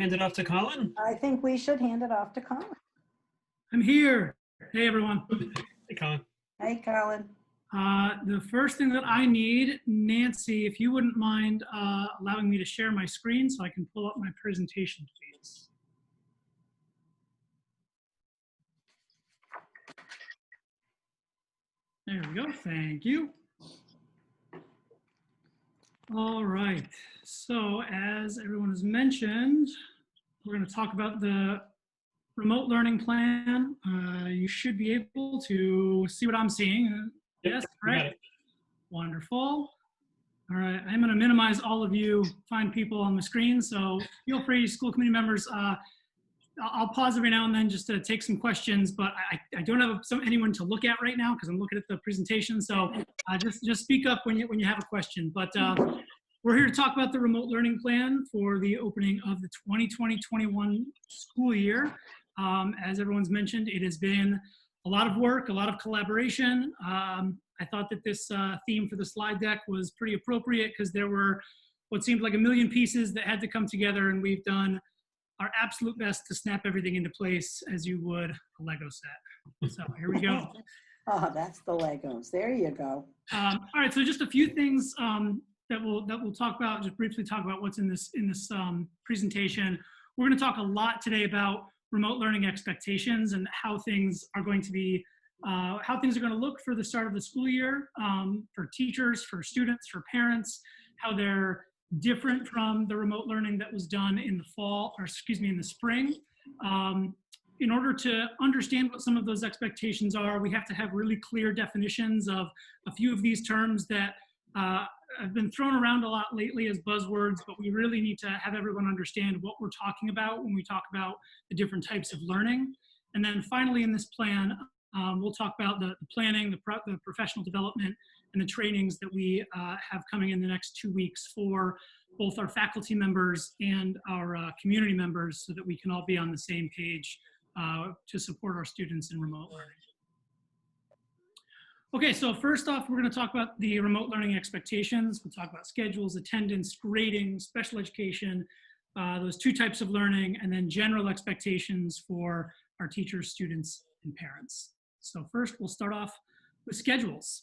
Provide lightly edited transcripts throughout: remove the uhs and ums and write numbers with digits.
hand it off to Colin? I think we should hand it off to Colin. I'm here. Hey, everyone. Hey, Colin. Hey, Colin. The first thing that I need, Nancy, if you wouldn't mind allowing me to share my screen so I can pull up my presentation, please. There we go. Thank you. All right. So as everyone has mentioned, we're going to talk about the remote learning plan. You should be able to see what I'm seeing. Yes, correct. Wonderful. All right, I'm going to minimize all of you fine people on the screen, so feel free, school committee members. I'll pause every now and then just to take some questions, but I don't have anyone to look at right now because I'm looking at the presentation. So just speak up when you have a question. But we're here to talk about the remote learning plan for the opening of the 2020-21 school year. As everyone's mentioned, it has been a lot of work, a lot of collaboration. I thought that this theme for the slide deck was pretty appropriate because there were what seemed like a million pieces that had to come together, and we've done our absolute best to snap everything into place as you would a Lego set. So here we go. Oh, that's the Legos. There you go. All right, so just a few things that we'll talk about, just briefly talk about what's in this presentation. We're going to talk a lot today about remote learning expectations and how things are going to be, how things are going to look for the start of the school year, for teachers, for students, for parents, how they're different from the remote learning that was done in the fall, or excuse me, in the spring. In order to understand what some of those expectations are, we have to have really clear definitions of a few of these terms that have been thrown around a lot lately as buzzwords, but we really need to have everyone understand what we're talking about when we talk about the different types of learning. And then finally in this plan, we'll talk about the planning, the professional development, and the trainings that we have coming in the next 2 weeks for both our faculty members and our community members so that we can all be on the same page to support our students in remote learning. Okay, so first off, we're going to talk about the remote learning expectations. We'll talk about schedules, attendance, grading, special education, those two types of learning, and then general expectations for our teachers, students, and parents. So first, we'll start off with schedules.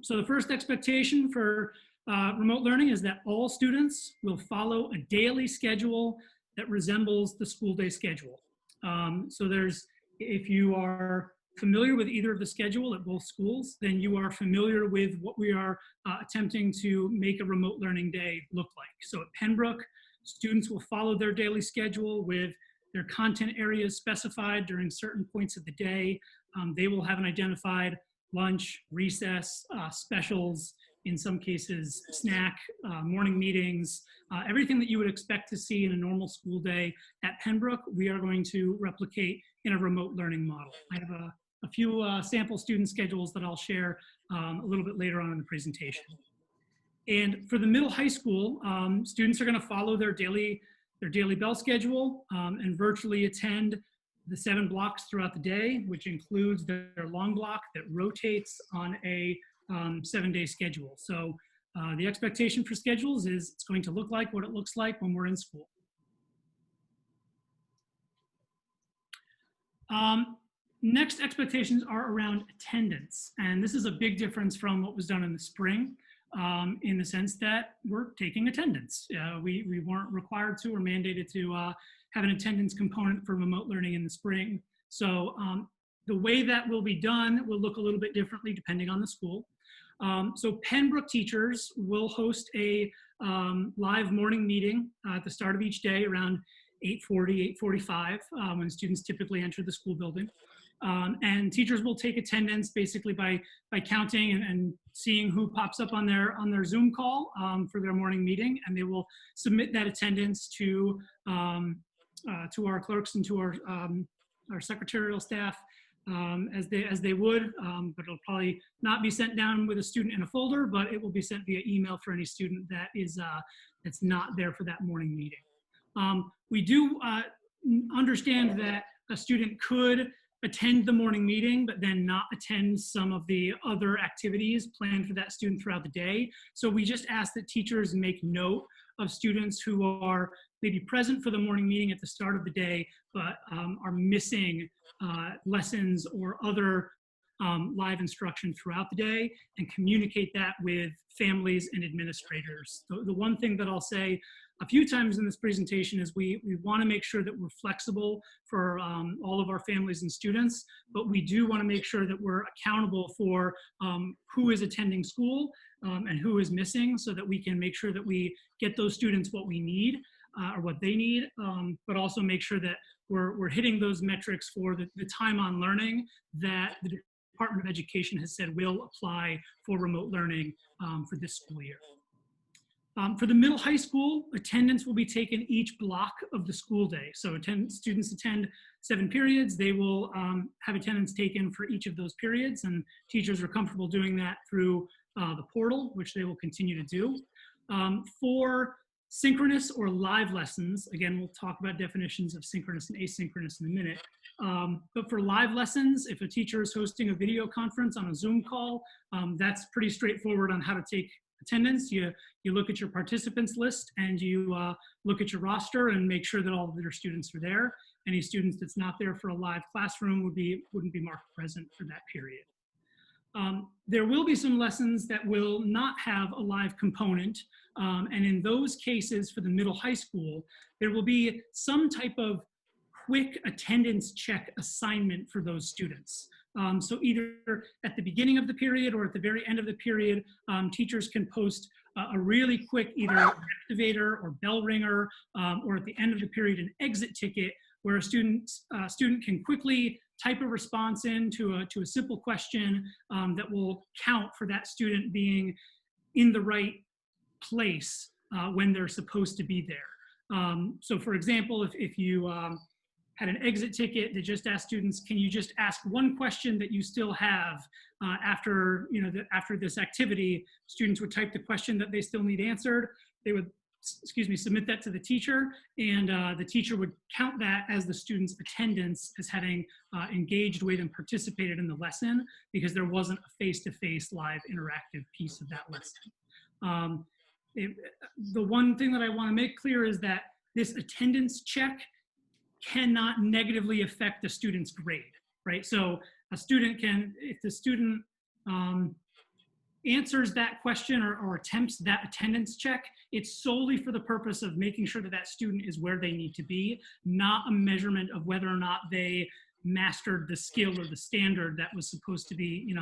So the first expectation for remote learning is that all students will follow a daily schedule that resembles the school day schedule. So if you are familiar with either of the schedule at both schools, then you are familiar with what we are attempting to make a remote learning day look like. So at Pembroke, students will follow their daily schedule with their content areas specified during certain points of the day. They will have an identified lunch, recess, specials, in some cases snack, morning meetings, everything that you would expect to see in a normal school day. At Pembroke, we are going to replicate in a remote learning model. I have a few sample student schedules that I'll share a little bit later on in the presentation. And for the middle high school, students are going to follow their daily bell schedule and virtually attend the 7 blocks throughout the day, which includes their long block that rotates on a 7-day schedule. So the expectation for schedules is it's going to look like what it looks like when we're in school. Next expectations are around attendance. And this is a big difference from what was done in the spring in the sense that we're taking attendance. We weren't required to or mandated to have an attendance component for remote learning in the spring. So the way that will be done will look a little bit differently depending on the school. So Pembroke teachers will host a live morning meeting at the start of each day around 8:40, 8:45 when students typically enter the school building. And teachers will take attendance basically by counting and seeing who pops up on their Zoom call for their morning meeting, and they will submit that attendance to our clerks and to our secretarial staff as they would, but it'll probably not be sent down with a student in a folder, but it will be sent via email for any student that is that's not there for that morning meeting. We do understand that a student could attend the morning meeting, but then not attend some of the other activities planned for that student throughout the day. So we just ask that teachers make note of students who are may be present for the morning meeting at the start of the day, but are missing lessons or other live instruction throughout the day, and communicate that with families and administrators. The one thing that I'll say a few times in this presentation is we want to make sure that we're flexible for all of our families and students, but we do want to make sure that we're accountable for who is attending school and who is missing, so that we can make sure that we get those students what we need or what they need, but also make sure that we're hitting those metrics for the time on learning that the Department of Education has said will apply for remote learning for this school year. For the middle high school, attendance will be taken each block of the school day. So students attend 7 periods. They will have attendance taken for each of those periods, and teachers are comfortable doing that through the portal, which they will continue to do. For synchronous or live lessons, again, we'll talk about definitions of synchronous and asynchronous in a minute. But for live lessons, if a teacher is hosting a video conference on a Zoom call, that's pretty straightforward on how to take attendance. You look at your participants list and you look at your roster and make sure that all of your students are there. Any students that's not there for a live classroom wouldn't be marked present for that period. There will be some lessons that will not have a live component, and in those cases for the middle high school, there will be some type of quick attendance check assignment for those students. So either at the beginning of the period or at the very end of the period, teachers can post a really quick either activator or bell ringer, or at the end of the period an exit ticket, where a student can quickly type a response in to a simple question that will count for that student being in the right place when they're supposed to be there. So for example, if you had an exit ticket that just asked students, can you just ask one question that you still have after this activity? Students would type the question that they still need answered. They would, submit that to the teacher, and the teacher would count that as the student's attendance as having engaged with and participated in the lesson, because there wasn't a face-to-face live interactive piece of that lesson. The one thing that I want to make clear is that this attendance check cannot negatively affect the student's grade, right? So a student can, if the student answers that question or attempts that attendance check, it's solely for the purpose of making sure that that student is where they need to be, not a measurement of whether or not they mastered the skill or the standard that was supposed to be,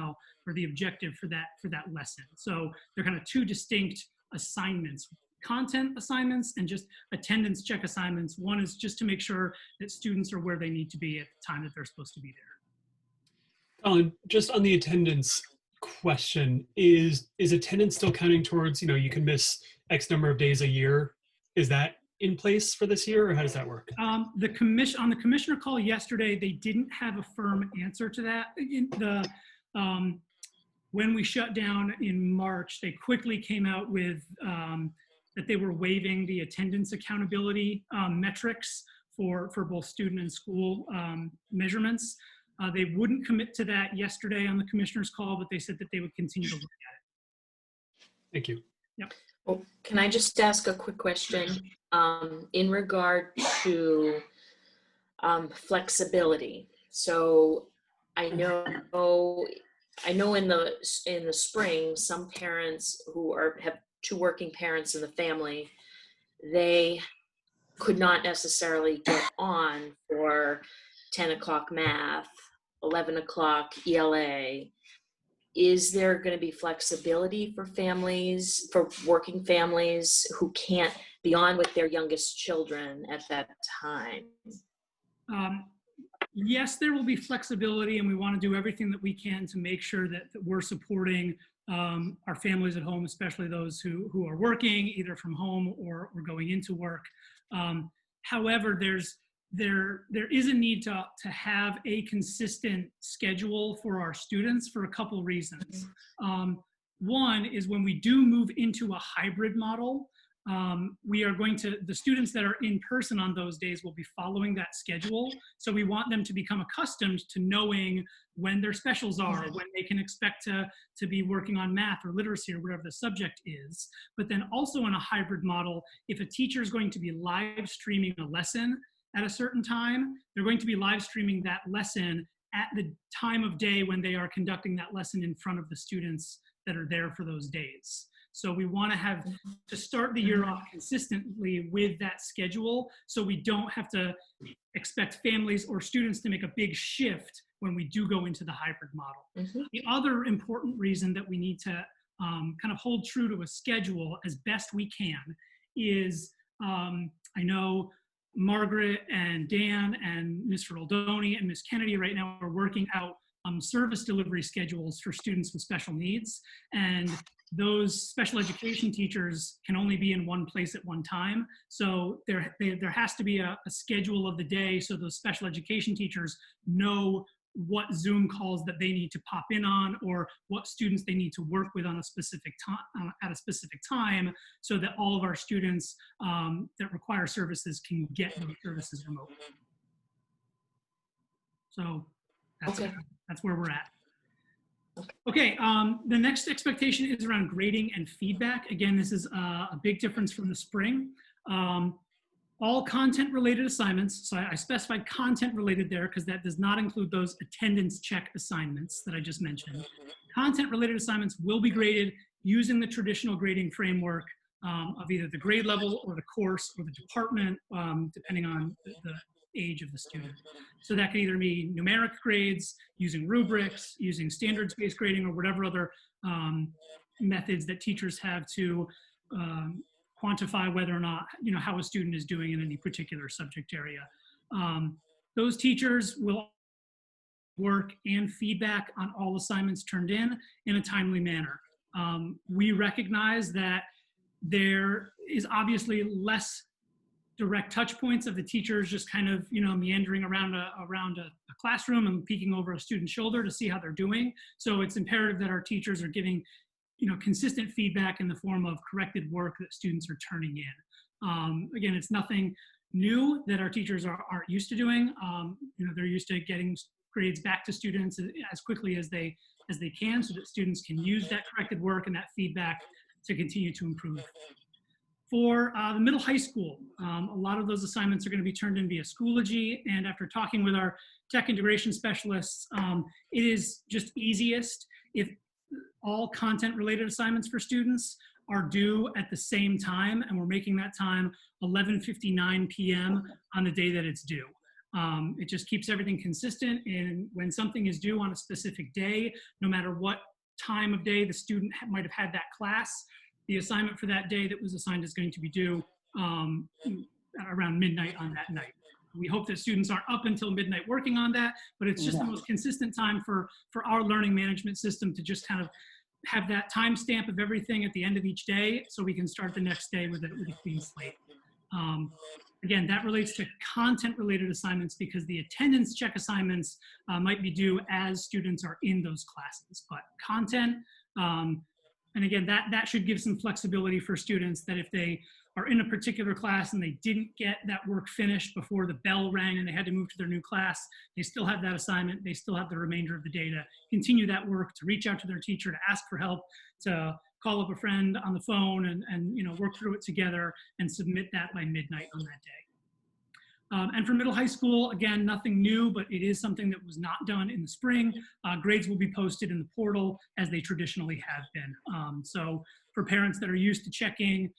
or the objective for that lesson. So they're kind of two distinct assignments. Content assignments and just attendance check assignments. One is just to make sure that students are where they need to be at the time that they're supposed to be there. Colin, just on the attendance question, is attendance still counting towards, you can miss X number of days a year? Is that in place for this year, or how does that work? On the commissioner call yesterday, they didn't have a firm answer to that. When we shut down in March, they quickly came out with that they were waiving the attendance accountability metrics for both student and school measurements. They wouldn't commit to that yesterday on the commissioner's call, but they said that they would continue to look at it. Thank you. Yep. Well, can I just ask a quick question in regard to flexibility? So I know in the spring, some parents who have 2 working parents in the family, they could not necessarily get on for 10 o'clock math, 11 o'clock ELA. Is there going to be flexibility for families, for working families who can't be on with their youngest children at that time? Yes, there will be flexibility, and we want to do everything that we can to make sure that we're supporting our families at home, especially those who are working either from home or going into work. However, there is a need to have a consistent schedule for our students for a couple reasons. One is when we do move into a hybrid model, we are going to, the students that are in person on those days will be following that schedule. So we want them to become accustomed to knowing when their specials are, when they can expect to be working on math or literacy or whatever the subject is. But then also in a hybrid model, if a teacher is going to be live streaming a lesson at a certain time, they're going to be live streaming that lesson at the time of day when they are conducting that lesson in front of the students that are there for those days. So we want to have to start the year off consistently with that schedule, so we don't have to expect families or students to make a big shift when we do go into the hybrid model. The other important reason that we need to kind of hold true to a schedule as best we can is, I know Margaret and Dan and Mr. Oldoni and Ms. Kennedy right now are working out service delivery schedules for students with special needs. And those special education teachers can only be in one place at one time. So there has to be a schedule of the day so those special education teachers know what Zoom calls that they need to pop in on, or what students they need to work with on a specific time at a specific time, so that all of our students that require services can get those services remotely. So that's where we're at. Okay, the next expectation is around grading and feedback. Again, this is a big difference from the spring. All content-related assignments, so I specified content-related there because that does not include those attendance check assignments that I just mentioned. Content-related assignments will be graded using the traditional grading framework of either the grade level or the course or the department, depending on the age of the student. So that can either be numeric grades, using rubrics, using standards-based grading, or whatever other methods that teachers have to quantify whether or not, how a student is doing in any particular subject area. Those teachers will work and feedback on all assignments turned in a timely manner. We recognize that there is obviously less direct touch points of the teachers just kind of, meandering around a classroom and peeking over a student's shoulder to see how they're doing. So it's imperative that our teachers are giving, consistent feedback in the form of corrected work that students are turning in. Again, it's nothing new that our teachers aren't used to doing. They're used to getting grades back to students as quickly as they can, so that students can use that corrected work and that feedback to continue to improve. For the middle high school, a lot of those assignments are going to be turned in via Schoology, and after talking with our tech integration specialists, it is just easiest if all content-related assignments for students are due at the same time, and we're making that time 11:59 p.m. on the day that it's due. It just keeps everything consistent, and when something is due on a specific day, no matter what time of day the student might have had that class, the assignment for that day that was assigned is going to be due around midnight on that night. We hope that students aren't up until midnight working on that, but it's just the most consistent time for our learning management system to just kind of have that timestamp of everything at the end of each day, so we can start the next day with a clean slate. Again, that relates to content-related assignments because the attendance check assignments might be due as students are in those classes. But content, and again, that should give some flexibility for students that if they are in a particular class and they didn't get that work finished before the bell rang and they had to move to their new class, they still have that assignment, they still have the remainder of the day to continue that work, to reach out to their teacher, to ask for help, to call up a friend on the phone and work through it together and submit that by midnight on that day. And for middle high school, again, nothing new, but it is something that was not done in the spring. Grades will be posted in the portal as they traditionally have been. So for parents that are used to checking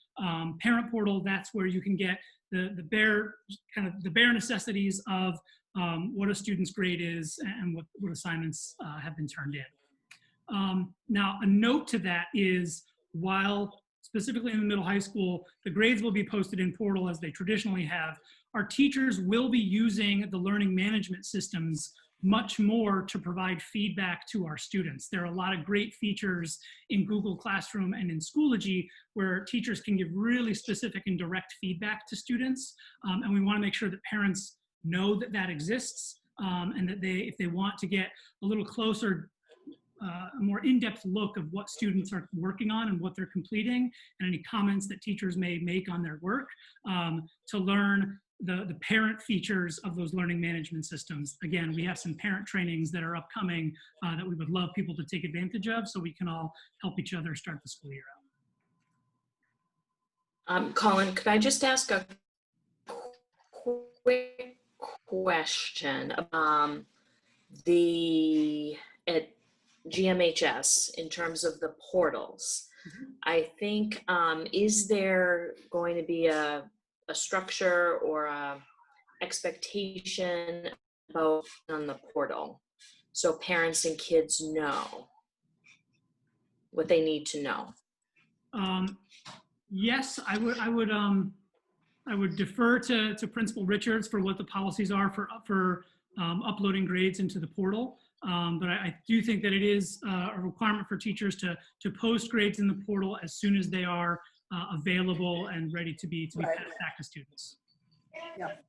parent portal, that's where you can get the bare necessities of what a student's grade is and what assignments have been turned in. Now, a note to that is, while specifically in the middle high school, the grades will be posted in portal as they traditionally have, our teachers will be using the learning management systems much more to provide feedback to our students. There are a lot of great features in Google Classroom and in Schoology where teachers can give really specific and direct feedback to students. And we want to make sure that parents know that that exists, and that if they want to get a little closer a more in-depth look of what students are working on and what they're completing, and any comments that teachers may make on their work, to learn the parent features of those learning management systems. Again, we have some parent trainings that are upcoming that we would love people to take advantage of, so we can all help each other start the school year out. Colin, could I just ask a quick question? At GMHS, in terms of the portals, I think, is there going to be a structure or a expectation about on the portal, so parents and kids know what they need to know? Yes, I would defer to Principal Richards for what the policies are for uploading grades into the portal. But I do think that it is a requirement for teachers to post grades in the portal as soon as they are available and ready to be Right. passed back to students. Yep.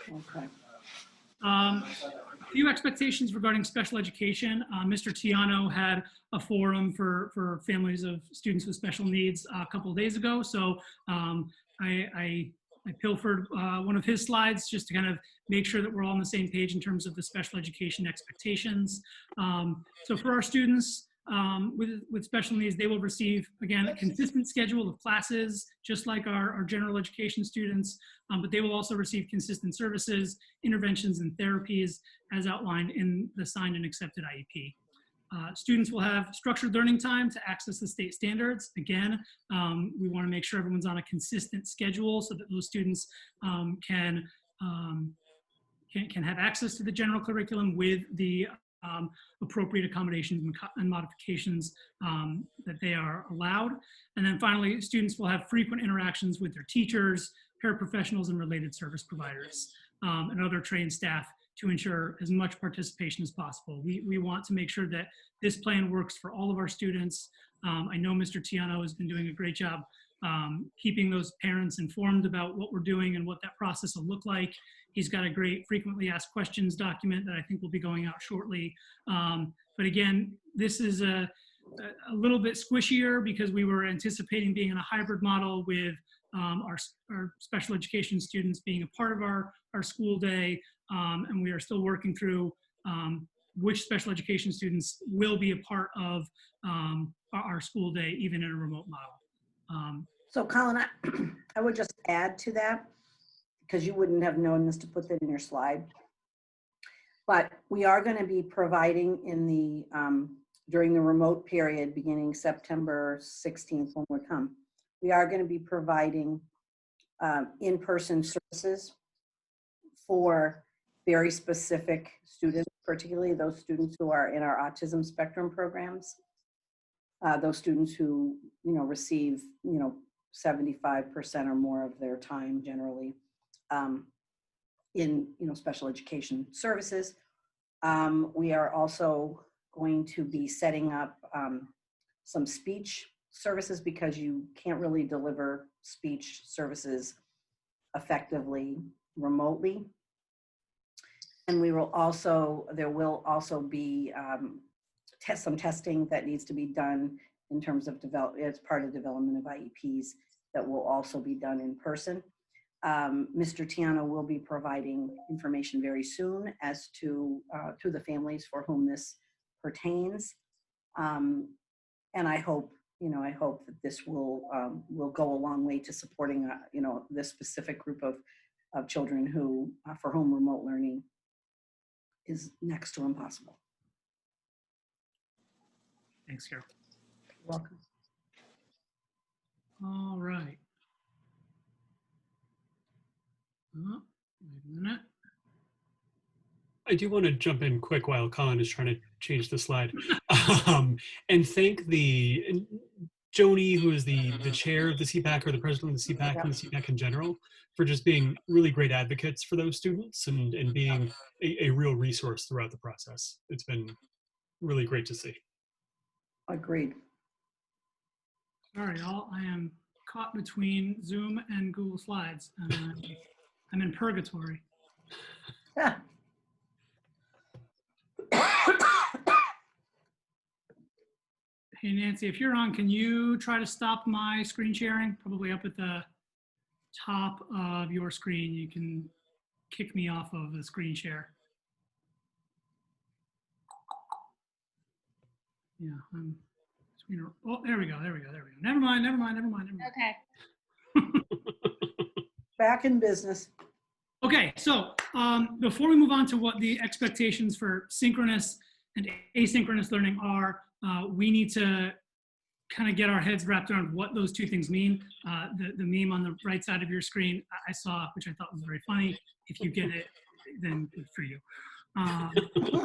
Okay. A few expectations regarding special education. Mr. Tiano had a forum for families of students with special needs a couple of days ago. So I pilfered one of his slides just to kind of make sure that we're all on the same page in terms of the special education expectations. So for our students with special needs, they will receive, again, a consistent schedule of classes, just like our general education students, but they will also receive consistent services, interventions, and therapies as outlined in the signed and accepted IEP. Students will have structured learning time to access the state standards. Again, we want to make sure everyone's on a consistent schedule so that those students can have access to the general curriculum with the appropriate accommodations and modifications that they are allowed. And then finally, students will have frequent interactions with their teachers, paraprofessionals, and related service providers, and other trained staff to ensure as much participation as possible. We want to make sure that this plan works for all of our students. I know Mr. Tiano has been doing a great job keeping those parents informed about what we're doing and what that process will look like. He's got a great frequently asked questions document that I think will be going out shortly. But again, this is a little bit squishier because we were anticipating being in a hybrid model with our special education students being a part of our school day. And we are still working through which special education students will be a part of our school day, even in a remote model. So Colin, I would just add to that, because you wouldn't have known this to put that in your slide. But we are going to be providing in the during the remote period beginning September 16th when we come, we are going to be providing in-person services for very specific students, particularly those students who are in our autism spectrum programs. Those students who, receive, 75% or more of their time generally in, special education services. We are also going to be setting up some speech services because you can't really deliver speech services effectively remotely. And there will also be some testing that needs to be done in terms of as part of development of IEPs that will also be done in person. Mr. Tiano will be providing information very soon as to the families for whom this pertains. And I hope that this will go a long way to supporting, this specific group of children for whom remote learning is next to impossible. Thanks, Carol. You're welcome. All right. Oh, wait a minute. I do want to jump in quick while Colin is trying to change the slide, and thank Joni, who is the chair of the CPAC or the president of the CPAC and the CPAC in general, for just being really great advocates for those students and being a real resource throughout the process. It's been really great to see. Agreed. All right, I am caught between Zoom and Google Slides. I'm in purgatory. Hey, Nancy, if you're on, can you try to stop my screen sharing? Probably up at the top of your screen. You can kick me off of the screen share. Yeah, oh, there we go. Never mind. Okay. Back in business. Okay, so before we move on to what the expectations for synchronous and asynchronous learning are, we need to kind of get our heads wrapped around what those two things mean. The meme on the right side of your screen I saw, which I thought was very funny. If you get it, then good for you.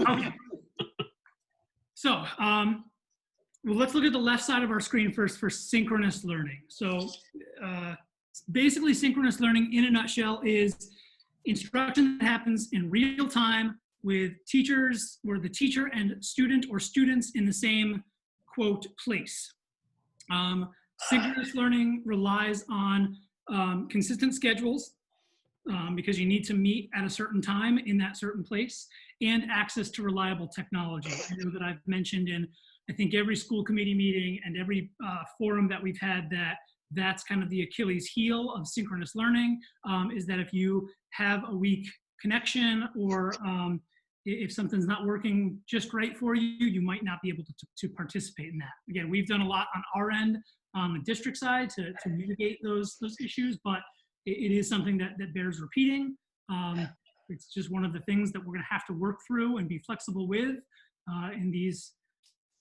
Okay. So well, let's look at the left side of our screen first for synchronous learning. So basically synchronous learning in a nutshell is instruction that happens in real time with teachers, where the teacher and student or students in the same, quote, place. Synchronous learning relies on consistent schedules because you need to meet at a certain time in that certain place, and access to reliable technology. I know that I've mentioned in, I think, every school committee meeting and every forum that we've had that that's kind of the Achilles heel of synchronous learning, is that if you have a weak connection or if something's not working just right for you, you might not be able to participate in that. Again, we've done a lot on our end, on the district side, to mitigate those issues, but it is something that bears repeating. It's just one of the things that we're gonna have to work through and be flexible with in these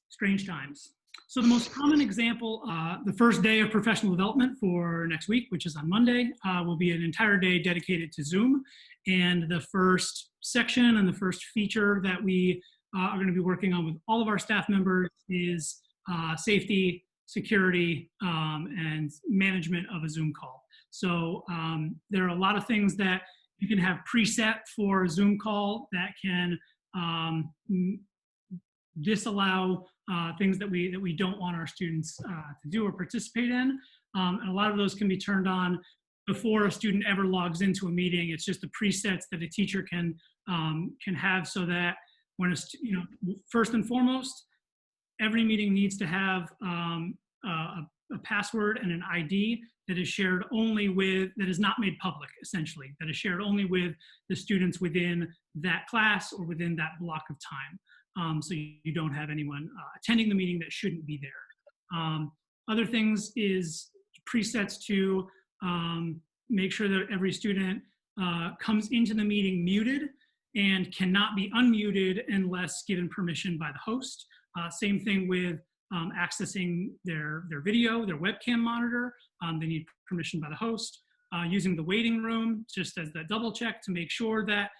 strange times. So the most common example, the first day of professional development for next week, which is on Monday, will be an entire day dedicated to Zoom. And the first section and the first feature that we are going to be working on with all of our staff members is safety, security, and management of a Zoom call. So there are a lot of things that you can have preset for a Zoom call that can disallow things that we don't want our students to do or participate in. And a lot of those can be turned on before a student ever logs into a meeting. It's just the presets that a teacher can have, so that when first and foremost, every meeting needs to have a password and an ID that is shared only with, that is not made public, essentially, that is shared only with the students within that class or within that block of time. So you don't have anyone attending the meeting that shouldn't be there. Other things is presets to make sure that every student comes into the meeting muted and cannot be unmuted unless given permission by the host. Same thing with accessing their video, their webcam monitor. They need permission by the host. Using the waiting room just as that double check to make sure that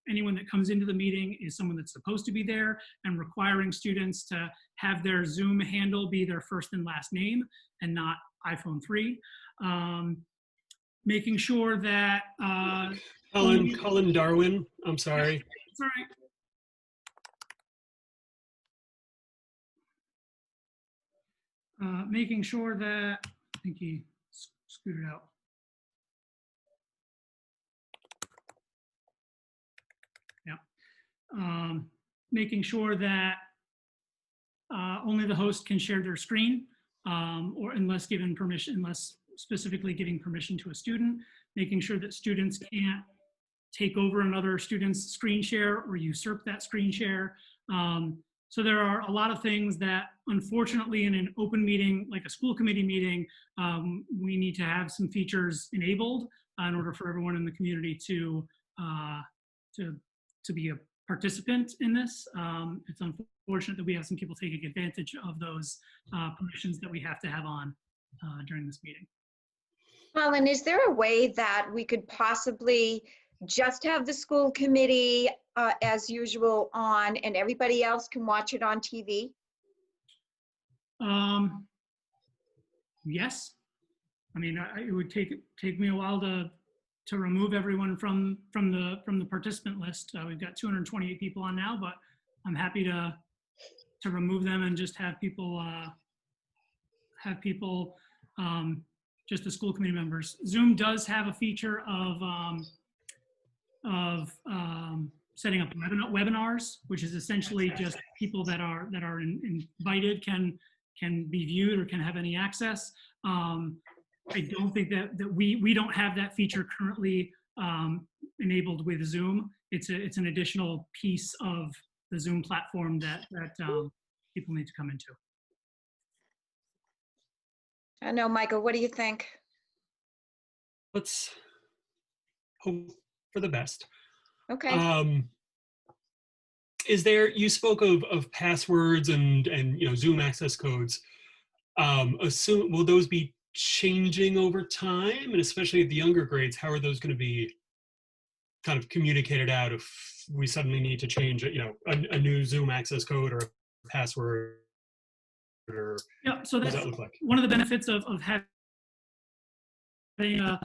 anyone that comes into the meeting is someone that's supposed to be there, and requiring students to have their Zoom handle be their first and last name and not iPhone 3. Making sure that Colin Darwin, I'm sorry. It's all right. Making sure that, I think he scooted out. Yeah. Making sure that only the host can share their screen, or unless given permission, unless specifically giving permission to a student. Making sure that students can't take over another student's screen share or usurp that screen share. So there are a lot of things that, unfortunately, in an open meeting, like a school committee meeting, we need to have some features enabled in order for everyone in the community to be a participant in this. It's unfortunate that we have some people taking advantage of those permissions that we have to have on during this meeting. Colin, is there a way that we could possibly just have the school committee as usual on, and everybody else can watch it on TV? Yes. I mean, it would take me a while to remove everyone from the participant list. We've got 228 people on now, but I'm happy to remove them and just have people just the school committee members. Zoom does have a feature of setting up webinars, which is essentially just people that are invited can be viewed or can have any access. I don't think that we don't have that feature currently enabled with Zoom. It's an additional piece of the Zoom platform that people need to come into. I know, Michael, what do you think? Let's hope for the best. Okay. Is there, you spoke of passwords and Zoom access codes. Will those be changing over time? And especially at the younger grades, how are those going to be kind of communicated out if we suddenly need to change a new Zoom access code or a password? Or Yeah, so what that's does that look like? one of the benefits of having a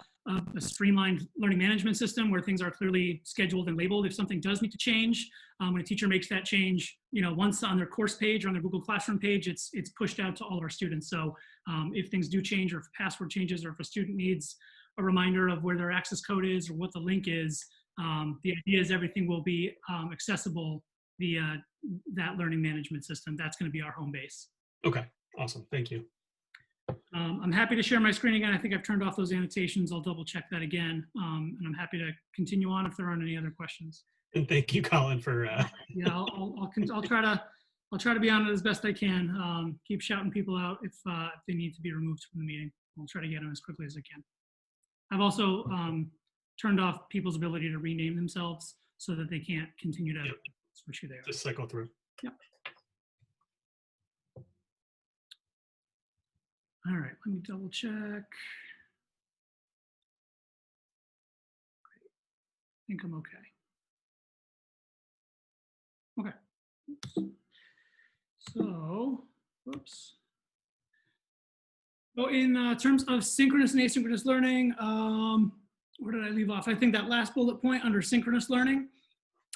streamlined learning management system where things are clearly scheduled and labeled. If something does need to change, when a teacher makes that change, once on their course page or on their Google Classroom page, it's pushed out to all of our students. So if things do change, or if password changes, or if a student needs a reminder of where their access code is or what the link is, the idea is everything will be accessible via that learning management system. That's going to be our home base. Okay, awesome. Thank you. I'm happy to share my screen again. I think I've turned off those annotations. I'll double check that again. And I'm happy to continue on if there aren't any other questions. And thank you, Colin, for Yeah, I'll try to be on it as best I can. Keep shouting people out if they need to be removed from the meeting. I'll try to get them as quickly as I can. I've also turned off people's ability to rename themselves so that they can't continue to switch who they are. just cycle through. Yep. All right, let me double check. I think I'm okay. Okay. So, whoops. So in terms of synchronous and asynchronous learning, where did I leave off? I think that last bullet point under synchronous learning,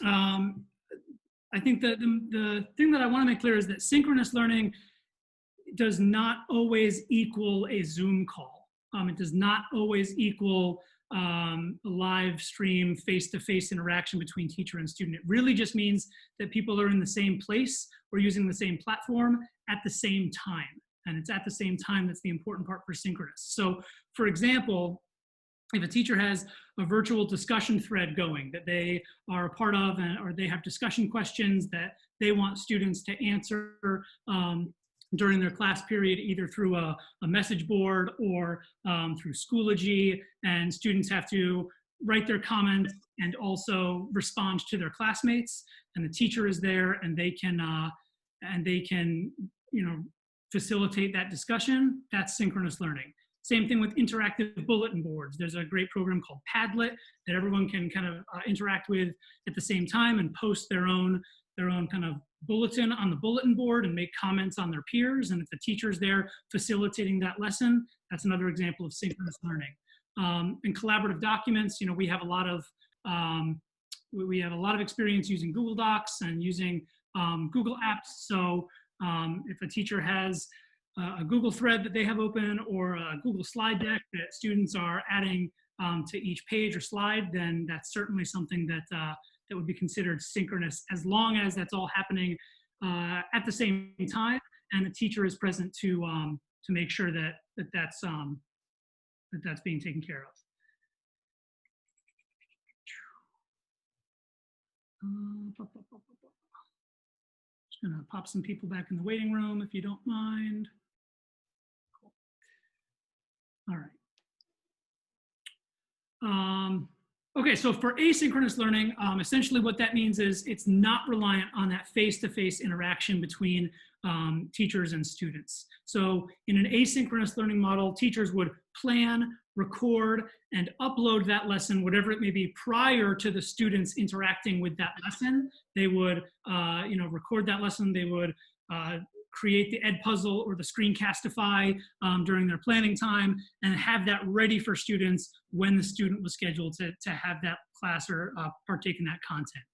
I think that the thing that I want to make clear is that synchronous learning does not always equal a Zoom call. It does not always equal a live stream face-to-face interaction between teacher and student. It really just means that people are in the same place or using the same platform at the same time. And it's at the same time that's the important part for synchronous. So for example, if a teacher has a virtual discussion thread going that they are a part of, or they have discussion questions that they want students to answer during their class period, either through a message board or through Schoology, and students have to write their comments and also respond to their classmates, and the teacher is there and they can facilitate that discussion. That's synchronous learning. Same thing with interactive bulletin boards. There's a great program called Padlet that everyone can kind of interact with at the same time and post their own kind of bulletin on the bulletin board and make comments on their peers. And if the teacher's there facilitating that lesson, that's another example of synchronous learning. In collaborative documents, we have a lot of experience using Google Docs and using Google Apps. So if a teacher has a Google thread that they have open or a Google slide deck that students are adding to each page or slide, then that's certainly something that would be considered synchronous, as long as that's all happening at the same time and the teacher is present to make sure that's being taken care of. Just gonna pop some people back in the waiting room if you don't mind. Cool. All right. Okay, so for asynchronous learning, essentially what that means is it's not reliant on that face-to-face interaction between teachers and students. So in an asynchronous learning model, teachers would plan, record, and upload that lesson, whatever it may be, prior to the students interacting with that lesson. They would record that lesson, they would create the Edpuzzle or the Screencastify during their planning time and have that ready for students when the student was scheduled to have that class or partake in that content.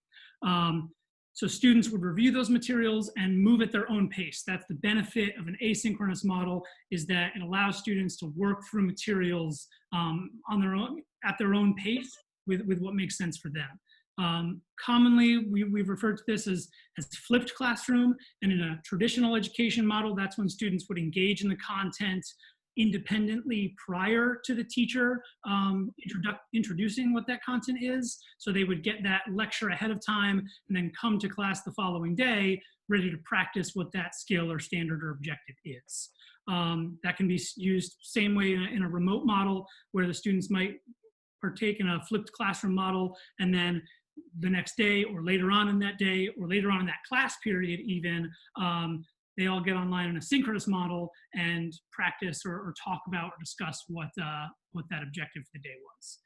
So students would review those materials and move at their own pace. That's the benefit of an asynchronous model, is that it allows students to work through materials on their own, at their own pace with what makes sense for them. Commonly, we've referred to this as flipped classroom, and in a traditional education model, that's when students would engage in the content independently prior to the teacher introducing what that content is. So they would get that lecture ahead of time and then come to class the following day ready to practice what that skill or standard or objective is. That can be used same way in a remote model where the students might partake in a flipped classroom model, and then the next day or later on in that day or later on in that class period even, they all get online in a synchronous model and practice or talk about or discuss what that objective for the day was.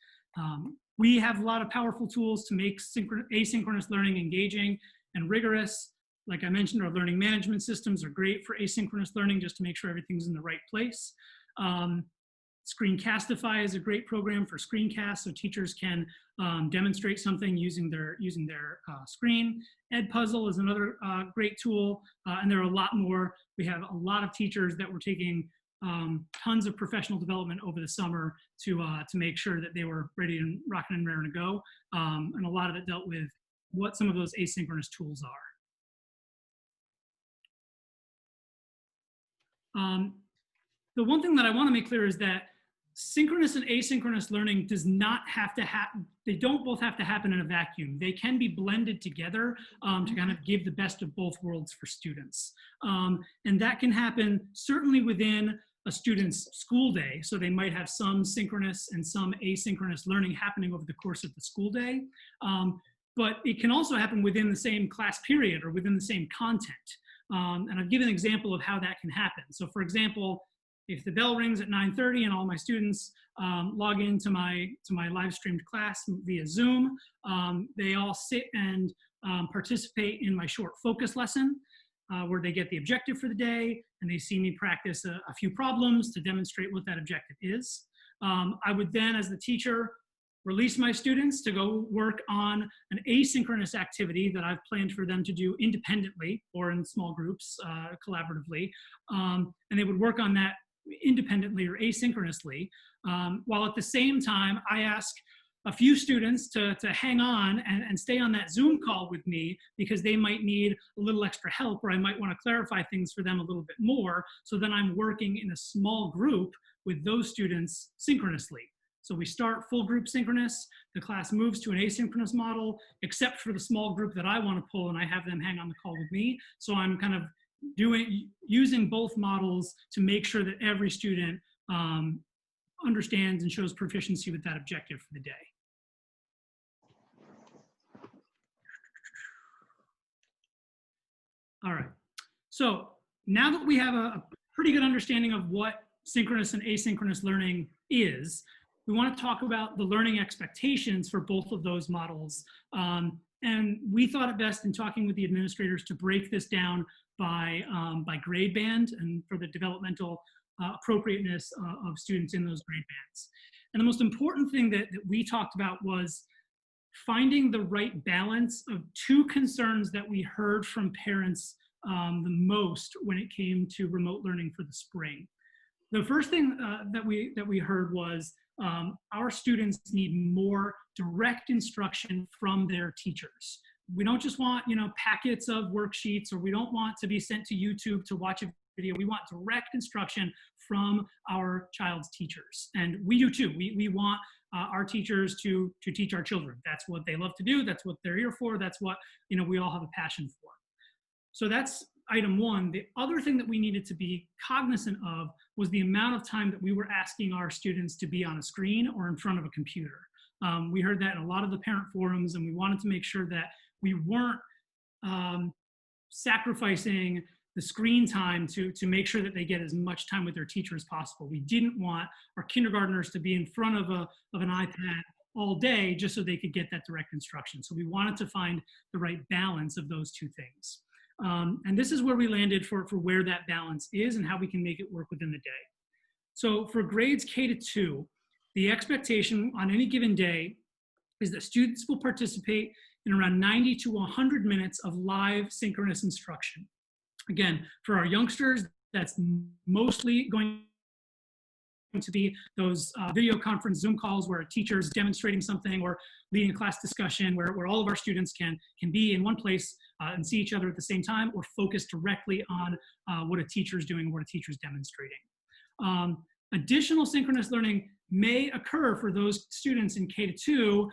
We have a lot of powerful tools to make asynchronous learning engaging and rigorous. Like I mentioned, our learning management systems are great for asynchronous learning just to make sure everything's in the right place. Screencastify is a great program for screencasts, so teachers can demonstrate something using their screen. Edpuzzle is another great tool, and there are a lot more. We have a lot of teachers that were taking tons of professional development over the summer to make sure that they were ready and rocking and raring to go, and a lot of it dealt with what some of those asynchronous tools are. The one thing that I want to make clear is that synchronous and asynchronous learning does not have to happen. They don't both have to happen in a vacuum. They can be blended together to kind of give the best of both worlds for students. And that can happen certainly within a student's school day. So they might have some synchronous and some asynchronous learning happening over the course of the school day. But it can also happen within the same class period or within the same content. And I'll give an example of how that can happen. So for example, if the bell rings at 9:30 and all my students log into my live streamed class via Zoom, they all sit and participate in my short focus lesson where they get the objective for the day and they see me practice a few problems to demonstrate what that objective is. I would then, as the teacher, release my students to go work on an asynchronous activity that I've planned for them to do independently or in small groups collaboratively. And they would work on that independently or asynchronously, while at the same time I ask a few students to hang on and stay on that Zoom call with me because they might need a little extra help, or I might want to clarify things for them a little bit more. So then I'm working in a small group with those students synchronously. So we start full group synchronous, the class moves to an asynchronous model, except for the small group that I want to pull and I have them hang on the call with me. So I'm kind of using both models to make sure that every student understands and shows proficiency with that objective for the day. All right, so now that we have a pretty good understanding of what synchronous and asynchronous learning is, we want to talk about the learning expectations for both of those models. And we thought it best in talking with the administrators to break this down by grade band and for the developmental appropriateness of students in those grade bands. And the most important thing that we talked about was finding the right balance of two concerns that we heard from parents the most when it came to remote learning for the spring. The first thing that we heard was our students need more direct instruction from their teachers. We don't just want, packets of worksheets, or we don't want to be sent to YouTube to watch a video. We want direct instruction from our child's teachers. And we do too. We want our teachers to teach our children. That's what they love to do. That's what they're here for. That's what, we all have a passion for. So that's item one. The other thing that we needed to be cognizant of was the amount of time that we were asking our students to be on a screen or in front of a computer. We heard that in a lot of the parent forums, and we wanted to make sure that we weren't sacrificing the screen time to make sure that they get as much time with their teacher as possible. We didn't want our kindergartners to be in front of an iPad all day just so they could get that direct instruction. So we wanted to find the right balance of those two things. And this is where we landed for where that balance is and how we can make it work within the day. So for grades K-2, the expectation on any given day is that students will participate in around 90 to 100 minutes of live synchronous instruction. Again, for our youngsters, that's mostly going to be those video conference Zoom calls where a teacher's demonstrating something or leading a class discussion where all of our students can be in one place and see each other at the same time, or focus directly on what a teacher is doing, what a teacher is demonstrating. Additional synchronous learning may occur for those students in K-2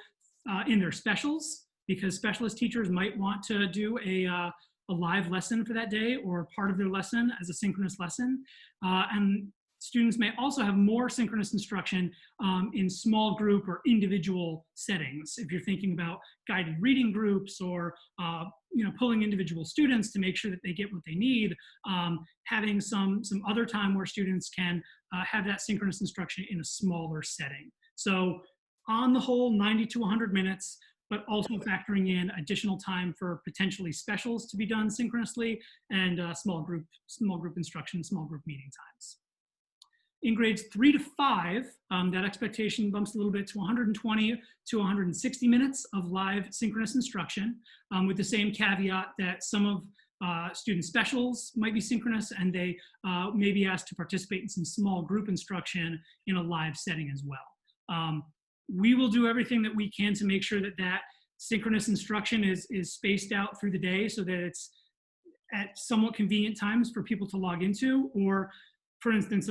in their specials, because specialist teachers might want to do a live lesson for that day or part of their lesson as a synchronous lesson. And students may also have more synchronous instruction in small group or individual settings. If you're thinking about guided reading groups or pulling individual students to make sure that they get what they need, having some other time where students can have that synchronous instruction in a smaller setting. So on the whole, 90 to 100 minutes, but also factoring in additional time for potentially specials to be done synchronously and small group instruction, small group meeting times. In grades 3 to 5, that expectation bumps a little bit to 120 to 160 minutes of live synchronous instruction, with the same caveat that some of student specials might be synchronous, and they may be asked to participate in some small group instruction in a live setting as well. We will do everything that we can to make sure that that synchronous instruction is spaced out through the day so that it's at somewhat convenient times for people to log into, or for instance,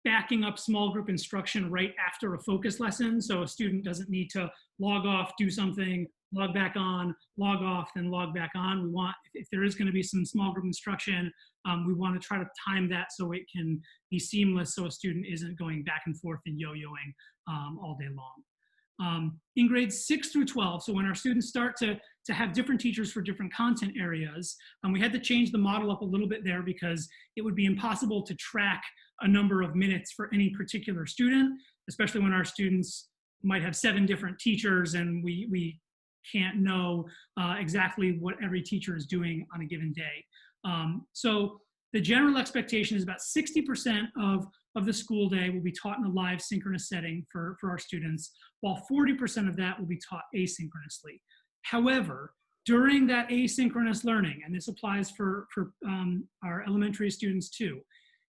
backing up small group instruction right after a focus lesson, so a student doesn't need to log off, do something, log back on, log off, then log back on. We want, if there is going to be some small group instruction, we want to try to time that so it can be seamless, so a student isn't going back and forth and yo-yoing all day long. In grades 6 through 12, so when our students start to have different teachers for different content areas, we had to change the model up a little bit there because it would be impossible to track a number of minutes for any particular student, especially when our students might have 7 different teachers and we can't know exactly what every teacher is doing on a given day. So the general expectation is about 60% of the school day will be taught in a live synchronous setting for our students, while 40% of that will be taught asynchronously. However, during that asynchronous learning, and this applies for our elementary students too,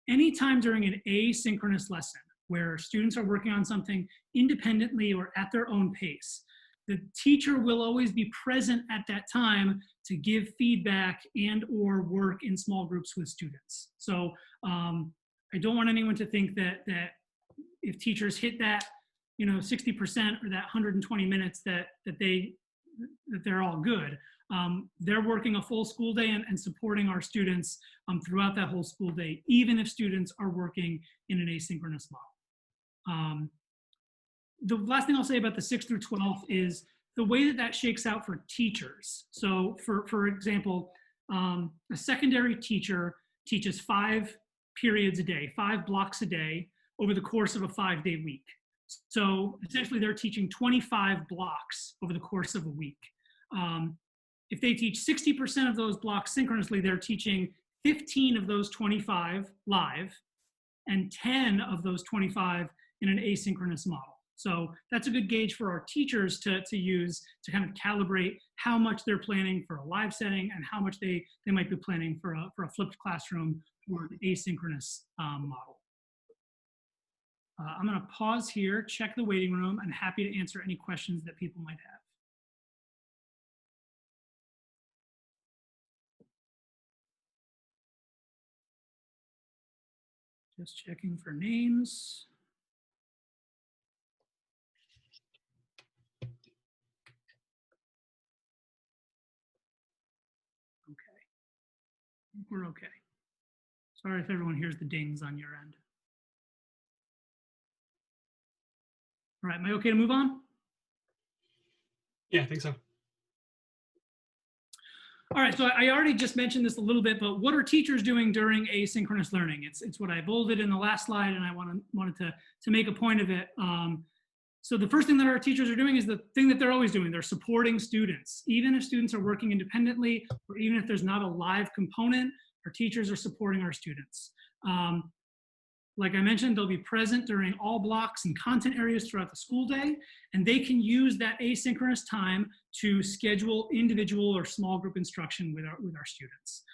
anytime during an asynchronous lesson where students are working on something independently or at their own pace, the teacher will always be present at that time to give feedback and or work in small groups with students. So I don't want anyone to think that if teachers hit that 60% or that 120 minutes that they're all good. They're working a full school day and supporting our students throughout that whole school day, even if students are working in an asynchronous model. The last thing I'll say about the 6 through 12 is the way that shakes out for teachers. So for example, a secondary teacher teaches 5 periods a day, 5 blocks a day over the course of a 5-day week. So essentially they're teaching 25 blocks over the course of a week. If they teach 60% of those blocks synchronously, they're teaching 15 of those 25 live and 10 of those 25 in an asynchronous model. So that's a good gauge for our teachers to use to kind of calibrate how much they're planning for a live setting and how much they might be planning for a flipped classroom or an asynchronous model. I'm going to pause here, check the waiting room. I'm happy to answer any questions that people might have. Just checking for names. Okay, I think we're okay. Sorry if everyone hears the dings on your end. All right, am I okay to move on? Yeah, I think so. All right, so I already just mentioned this a little bit, but what are teachers doing during asynchronous learning? It's what I bolded in the last slide, and I wanted to make a point of it. So the first thing that our teachers are doing is the thing that they're always doing. They're supporting students. Even if students are working independently, or even if there's not a live component, our teachers are supporting our students. Like I mentioned, they'll be present during all blocks and content areas throughout the school day, and they can use that asynchronous time to schedule individual or small group instruction with our students.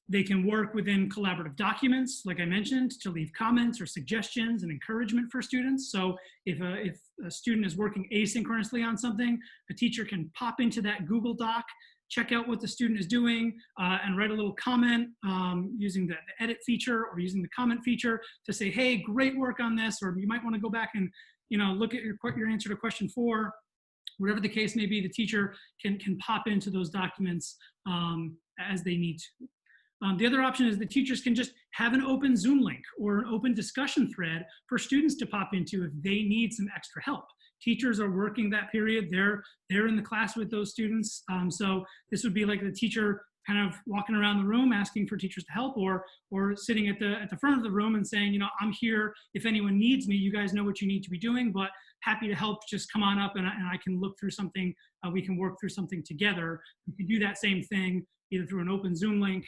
They can work within collaborative documents, like I mentioned, to leave comments or suggestions and encouragement for students. So if a student is working asynchronously on something, a teacher can pop into that Google Doc, check out what the student is doing, and write a little comment using the edit feature or using the comment feature to say, hey, great work on this, or you might want to go back and look at your answer to question 4. Whatever the case may be, the teacher can pop into those documents as they need to. The other option is the teachers can just have an open Zoom link or an open discussion thread for students to pop into if they need some extra help. Teachers are working that period. They're in the class with those students. So this would be like the teacher kind of walking around the room asking for teachers to help, or sitting at the front of the room and saying, I'm here if anyone needs me. You guys know what you need to be doing, but happy to help. Just come on up and I can look through something. We can work through something together. You can do that same thing either through an open Zoom link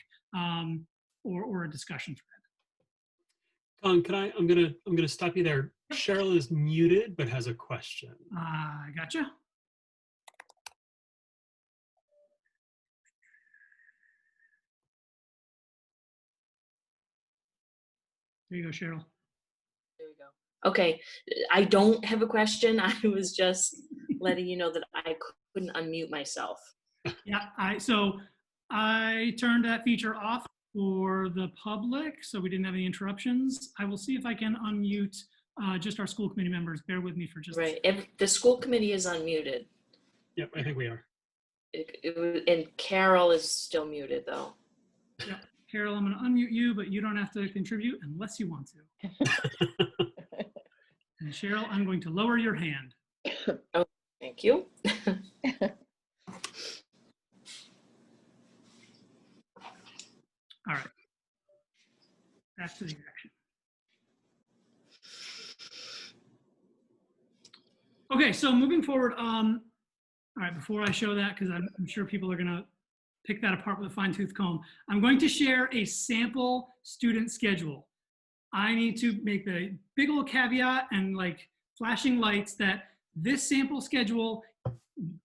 or a discussion thread. Colin, I'm gonna stop you there. Cheryl is muted but has a question. Gotcha. There you go, Cheryl. There we go. Okay, I don't have a question. I was just letting you know that I couldn't unmute myself. Yeah, I turned that feature off for the public, so we didn't have any interruptions. I will see if I can unmute just our school committee members. Bear with me for just Right. If the school committee is unmuted. Yep, I think we are. And Carol is still muted though. Yeah. Carol, I'm going to unmute you, but you don't have to contribute unless you want to. And Cheryl, I'm going to lower your hand. Oh, thank you. All right. Back to the action. Okay, so moving forward, all right, before I show that, because I'm sure people are going to pick that apart with a fine-tooth comb, I'm going to share a sample student schedule. I need to make the big old caveat and like flashing lights that this sample schedule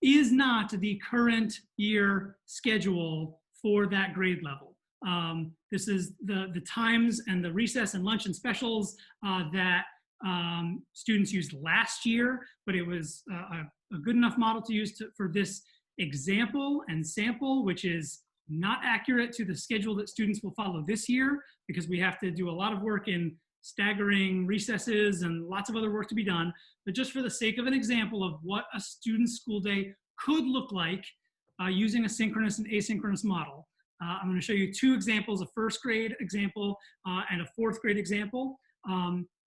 is not the current year schedule for that grade level. This is the times and the recess and lunch and specials that students used last year, but it was a good enough model to use for this example and sample, which is not accurate to the schedule that students will follow this year, because we have to do a lot of work in staggering recesses and lots of other work to be done. But just for the sake of an example of what a student's school day could look like using a synchronous and asynchronous model, I'm going to show you 2 examples, a first grade example and a 4th grade example.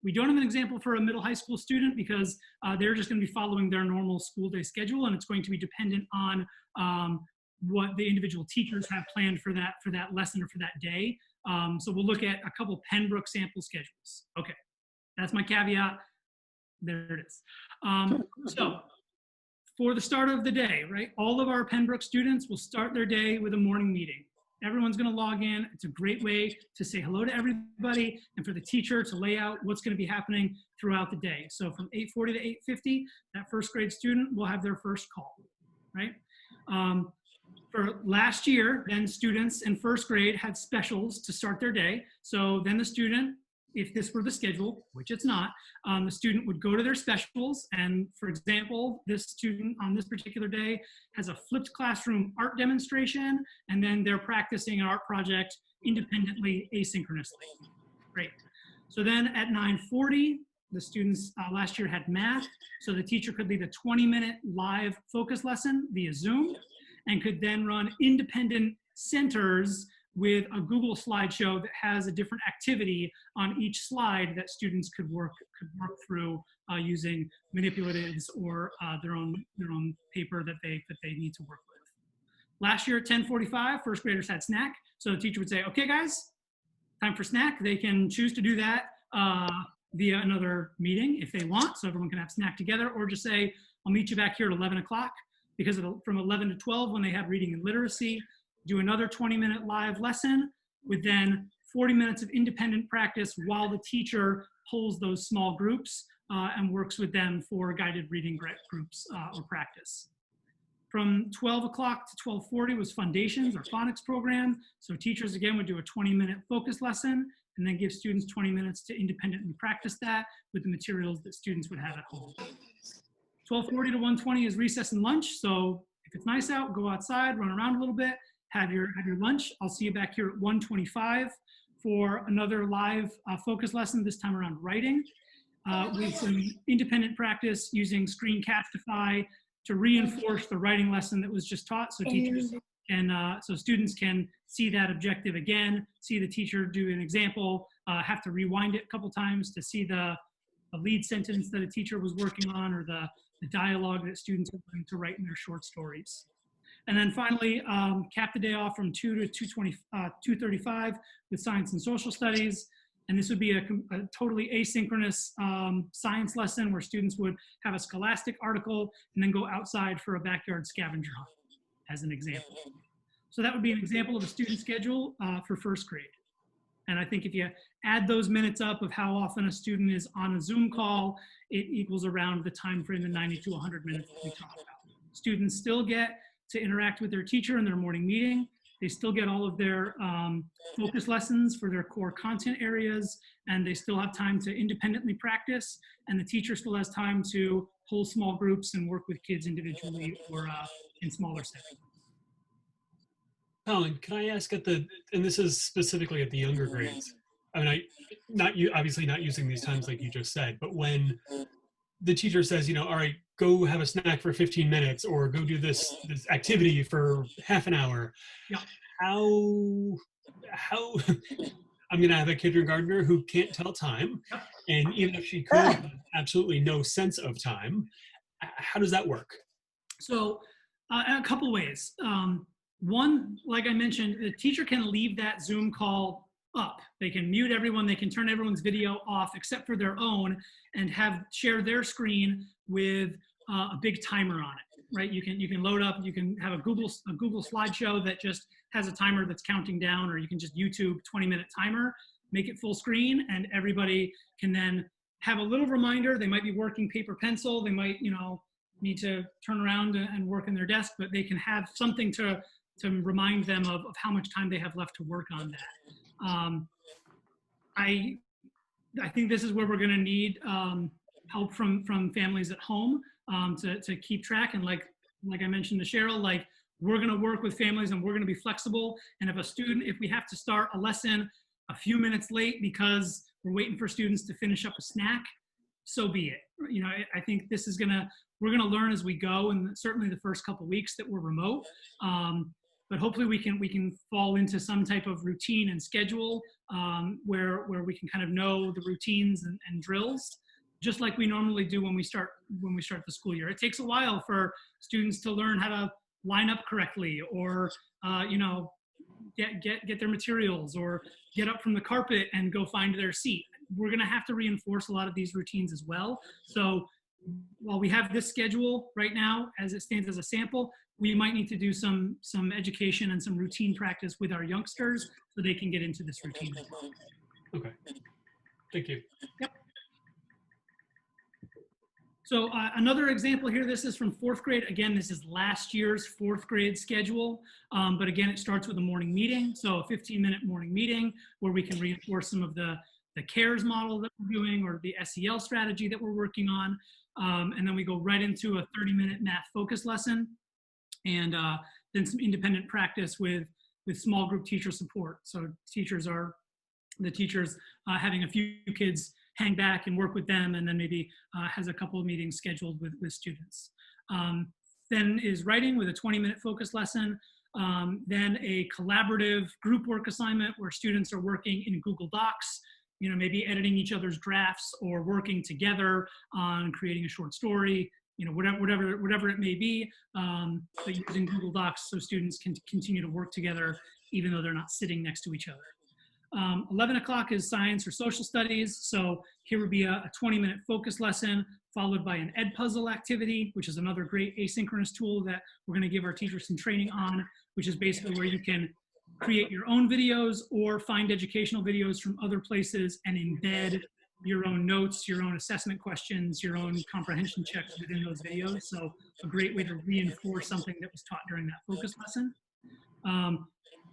We don't have an example for a middle high school student because they're just going to be following their normal school day schedule, and it's going to be dependent on what the individual teachers have planned for that lesson or for that day. So we'll look at a couple Pembroke sample schedules. Okay, that's my caveat. There it is. So for the start of the day, right, all of our Pembroke students will start their day with a morning meeting. Everyone's going to log in. It's a great way to say hello to everybody and for the teacher to lay out what's going to be happening throughout the day. So from 8:40 to 8:50, that first grade student will have their first call, right? For last year, then students in first grade had specials to start their day. So then the student, if this were the schedule, which it's not, the student would go to their specials. And for example, this student on this particular day has a flipped classroom art demonstration, and then they're practicing an art project independently, asynchronously. Great. So then at 9:40, the students last year had math. So the teacher could lead a 20-minute live focus lesson via Zoom and could then run independent centers with a Google slideshow that has a different activity on each slide that students could work through using manipulatives or their own paper that they need to work with. Last year at 10:45, first graders had snack. So the teacher would say, okay guys, time for snack. They can choose to do that via another meeting if they want, so everyone can have snack together, or just say, I'll meet you back here at 11 o'clock, because from 11 to 12, when they have reading and literacy, do another 20-minute live lesson with then 40 minutes of independent practice while the teacher pulls those small groups and works with them for guided reading groups or practice. From 12 o'clock to 12:40 was Foundations, our phonics program. So teachers, again, would do a 20-minute focus lesson and then give students 20 minutes to independently practice that with the materials that students would have at home. 12:40 to 1:20 is recess and lunch. So if it's nice out, go outside, run around a little bit, have your lunch. I'll see you back here at 1:25 for another live focus lesson, this time around writing, with some independent practice using Screencastify to reinforce the writing lesson that was just taught, so teachers and so students can see that objective again, see the teacher do an example, have to rewind it a couple times to see the lead sentence that a teacher was working on, or the dialogue that students are going to write in their short stories. And then finally, cap the day off from 2 to 2:35 with science and social studies. And this would be a totally asynchronous science lesson where students would have a scholastic article and then go outside for a backyard scavenger hunt, as an example. So that would be an example of a student schedule for first grade. And I think if you add those minutes up of how often a student is on a Zoom call, it equals around the time frame of 90 to 100 minutes that we talked about. Students still get to interact with their teacher in their morning meeting. They still get all of their focus lessons for their core content areas, and they still have time to independently practice, and the teacher still has time to hold small groups and work with kids individually or in smaller settings. Colin, can I ask and this is specifically at the younger grades, I mean, obviously not using these times like you just said, but when the teacher says, all right, go have a snack for 15 minutes or go do this activity for half an hour. Yeah. How I'm going to have a kindergartner who can't tell time. And even if she could have absolutely no sense of time, how does that work? So a couple ways. One, like I mentioned, the teacher can leave that Zoom call up. They can mute everyone. They can turn everyone's video off except for their own and share their screen with a big timer on it, right? You can load up, you can have a Google slideshow that just has a timer that's counting down, or you can just YouTube 20-minute timer, make it full screen, and everybody can then have a little reminder. They might be working paper pencil. They might, need to turn around and work in their desk, but they can have something to remind them of how much time they have left to work on that. I think this is where we're going to need help from families at home to keep track. And like I mentioned to Cheryl, we're going to work with families and we're going to be flexible. And if we have to start a lesson a few minutes late because we're waiting for students to finish up a snack, so be it. I think we're going to learn as we go, and certainly the first couple of weeks that we're remote. But hopefully we can fall into some type of routine and schedule where we can kind of know the routines and drills, just like we normally do when we start the school year. It takes a while for students to learn how to line up correctly, or get their materials, or get up from the carpet and go find their seat. We're going to have to reinforce a lot of these routines as well. So while we have this schedule right now as it stands as a sample, we might need to do some education and some routine practice with our youngsters so they can get into this routine as well. Okay, thank you. Yep. So another example here, this is from 4th grade. Again, this is last year's 4th grade schedule, but again, it starts with a morning meeting. So a 15-minute morning meeting where we can reinforce some of the CARES model that we're doing, or the SEL strategy that we're working on. And then we go right into a 30-minute math focus lesson, and then some independent practice with small group teacher support. So the teachers having a few kids hang back and work with them, and then maybe has a couple of meetings scheduled with students. Then is writing with a 20-minute focus lesson. Then a collaborative group work assignment where students are working in Google Docs, maybe editing each other's drafts or working together on creating a short story, whatever it may be, but using Google Docs so students can continue to work together even though they're not sitting next to each other. 11 o'clock is science or social studies. So here would be a 20-minute focus lesson followed by an Edpuzzle activity, which is another great asynchronous tool that we're going to give our teachers some training on, which is basically where you can create your own videos or find educational videos from other places and embed your own notes, your own assessment questions, your own comprehension checks within those videos. So a great way to reinforce something that was taught during that focus lesson.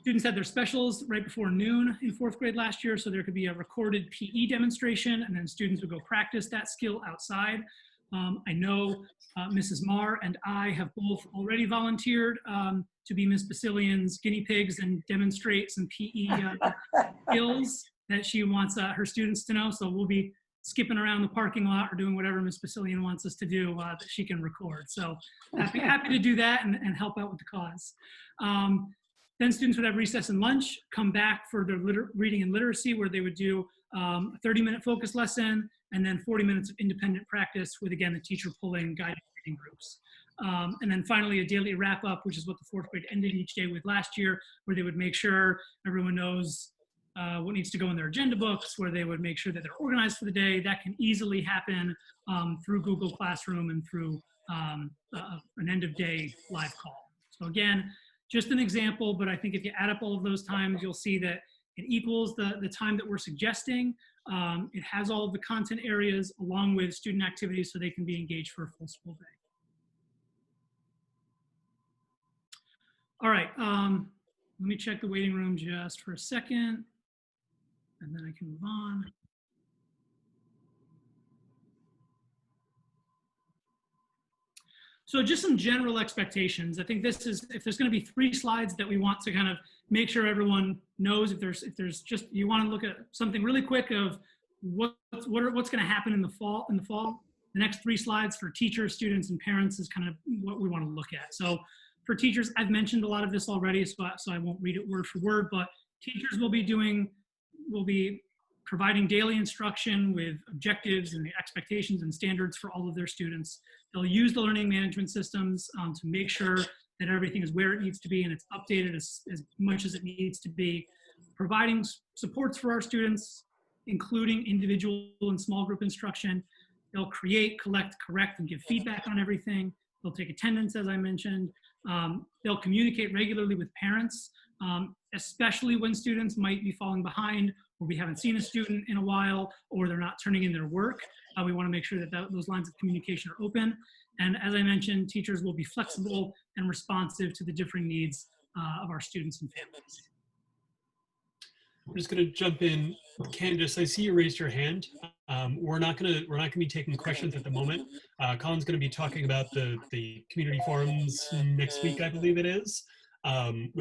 Students had their specials right before noon in 4th grade last year, so there could be a recorded PE demonstration, and then students would go practice that skill outside. I know Mrs. Marr and I have both already volunteered to be Ms. Basilian's guinea pigs and demonstrate some PE skills that she wants her students to know. So we'll be skipping around the parking lot or doing whatever Ms. Basilian wants us to do that she can record. So happy to do that and help out with the cause. Then students would have recess and lunch, come back for their reading and literacy, where they would do a 30-minute focus lesson and then 40 minutes of independent practice with, again, the teacher pulling guided reading groups. And then finally, a daily wrap-up, which is what the 4th grade ended each day with last year, where they would make sure everyone knows what needs to go in their agenda books, where they would make sure that they're organized for the day. That can easily happen through Google Classroom and through an end-of-day live call. So again, just an example, but I think if you add up all of those times, you'll see that it equals the time that we're suggesting. It has all of the content areas along with student activities so they can be engaged for a full school day. All right, let me check the waiting room just for a second, and then I can move on. So just some general expectations. I think this is, if there's going to be 3 slides that we want to kind of make sure everyone knows, if there's just, you want to look at something really quick of what's going to happen in the fall. The next 3 slides for teachers, students, and parents is kind of what we want to look at. So for teachers, I've mentioned a lot of this already, so I won't read it word for word, but teachers will be providing daily instruction with objectives and the expectations and standards for all of their students. They'll use the learning management systems to make sure that everything is where it needs to be and it's updated as much as it needs to be. Providing supports for our students, including individual and small group instruction. They'll create, collect, correct, and give feedback on everything. They'll take attendance, as I mentioned. They'll communicate regularly with parents, especially when students might be falling behind, or we haven't seen a student in a while, or they're not turning in their work. We want to make sure that those lines of communication are open. And as I mentioned, teachers will be flexible and responsive to the differing needs of our students and families. I'm just going to jump in. Candace, I see you raised your hand. We're not going to be taking questions at the moment. Colin's going to be talking about the community forums next week, I believe it is, and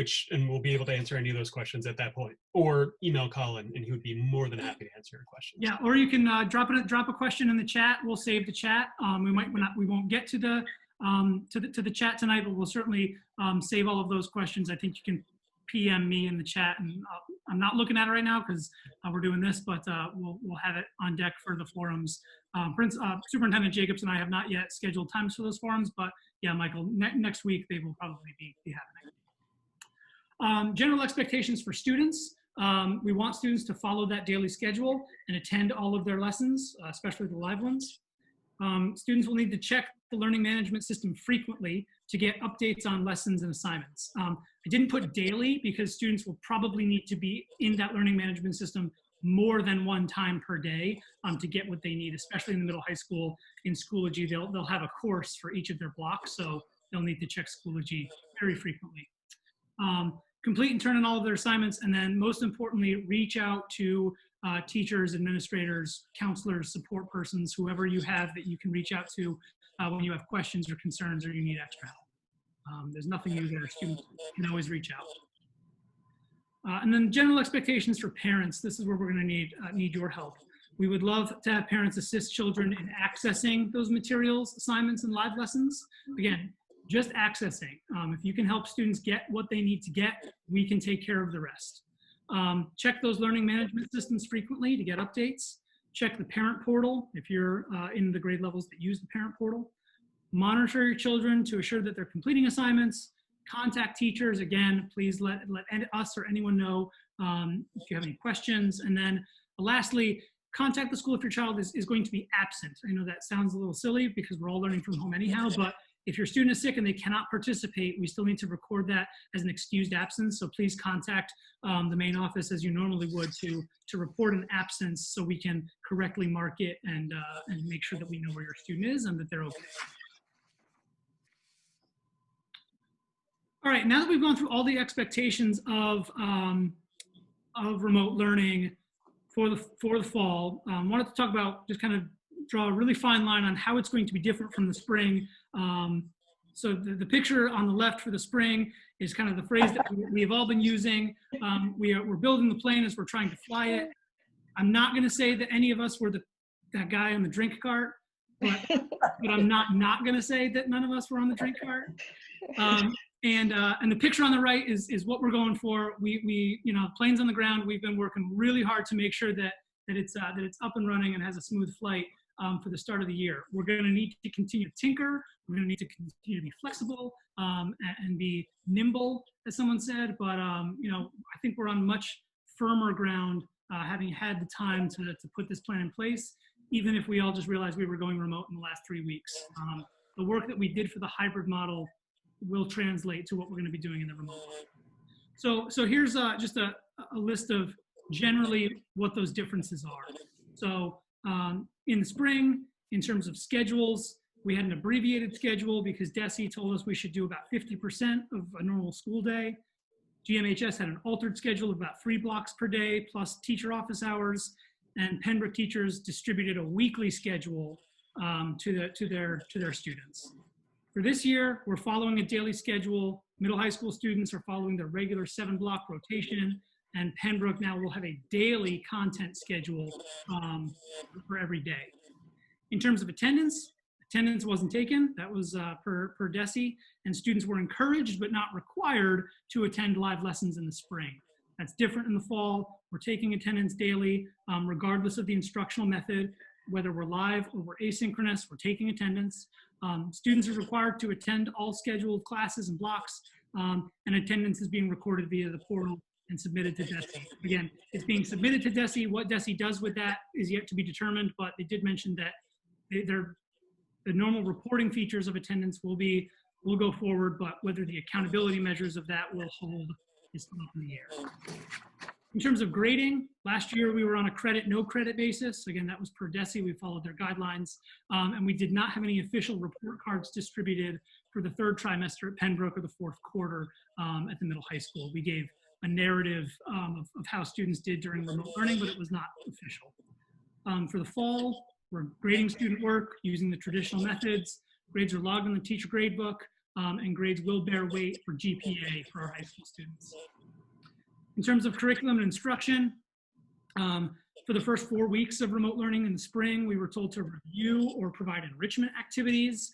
we'll be able to answer any of those questions at that point, or email Colin, and he would be more than happy to answer your questions. Yeah, or you can drop a question in the chat. We'll save the chat. We won't get to the chat tonight, but we'll certainly save all of those questions. I think you can PM me in the chat, and I'm not looking at it right now because we're doing this, but we'll have it on deck for the forums. Superintendent Jacobs and I have not yet scheduled times for those forums, but yeah, Michael, next week they will probably be happening. General expectations for students. We want students to follow that daily schedule and attend all of their lessons, especially the live ones. Students will need to check the learning management system frequently to get updates on lessons and assignments. I didn't put daily because students will probably need to be in that learning management system more than one time per day to get what they need, especially in the middle high school. In Schoology, they'll have a course for each of their blocks, so they'll need to check Schoology very frequently. Complete and turn in all of their assignments, and then most importantly, reach out to teachers, administrators, counselors, support persons, whoever you have that you can reach out to when you have questions or concerns or you need extra help. There's nothing new there. Students can always reach out. And then general expectations for parents. This is where we're going to need your help. We would love to have parents assist children in accessing those materials, assignments, and live lessons. Again, just accessing. If you can help students get what they need to get, we can take care of the rest. Check those learning management systems frequently to get updates. Check the parent portal if you're in the grade levels that use the parent portal. Monitor your children to assure that they're completing assignments. Contact teachers. Again, please let us or anyone know if you have any questions. And then lastly, contact the school if your child is going to be absent. I know that sounds a little silly because we're all learning from home anyhow, but If your student is sick and they cannot participate, we still need to record that as an excused absence. So please contact the main office as you normally would to report an absence so we can correctly mark it and make sure that we know where your student is and that they're okay. All right, now that we've gone through all the expectations of remote learning for the fall, wanted to talk about, just kind of draw a really fine line on how it's going to be different from the spring. So the picture on the left for the spring is kind of the phrase that we have all been using. We're building the plane as we're trying to fly it. I'm not going to say that any of us were that guy on the drink cart, but I'm not going to say that none of us were on the drink cart. And the picture on the right is what we're going for. We planes on the ground. We've been working really hard to make sure that it's up and running and has a smooth flight for the start of the year. We're going to need to continue to tinker. We're going to need to continue to be flexible and be nimble, as someone said. But I think we're on much firmer ground, having had the time to put this plan in place. Even if we all just realized we were going remote in the last 3 weeks, the work that we did for the hybrid model will translate to what we're going to be doing in the remote. So here's just a list of generally what those differences are. So in the spring, in terms of schedules, we had an abbreviated schedule because DESE told us we should do about 50% of a normal school day. GMHS had an altered schedule of about 3 blocks per day plus teacher office hours, and Pembroke teachers distributed a weekly schedule to their students. For this year, we're following a daily schedule. Middle high school students are following their regular 7-block rotation, and Pembroke now will have a daily content schedule for every day. In terms of attendance wasn't taken. That was per DESE, and students were encouraged but not required to attend live lessons in the spring. That's different in the fall. We're taking attendance daily, regardless of the instructional method, whether we're live or we're asynchronous, we're taking attendance. Students are required to attend all scheduled classes and blocks, and attendance is being recorded via the portal and submitted to DESE. Again, it's being submitted to DESE. What DESE does with that is yet to be determined, but they did mention that the normal reporting features of attendance will go forward, but whether the accountability measures of that will hold is still up in the air. In terms of grading, last year we were on a credit, no credit basis. Again, that was per DESE. We followed their guidelines. And we did not have any official report cards distributed for the 3rd trimester at Pembroke or the 4th quarter at the middle high school. We gave a narrative of how students did during remote learning, but it was not official. For the fall, we're grading student work using the traditional methods. Grades are logged in the teacher grade book, and grades will bear weight for GPA for our high school students. In terms of curriculum and instruction, for the first 4 weeks of remote learning in the spring, we were told to review or provide enrichment activities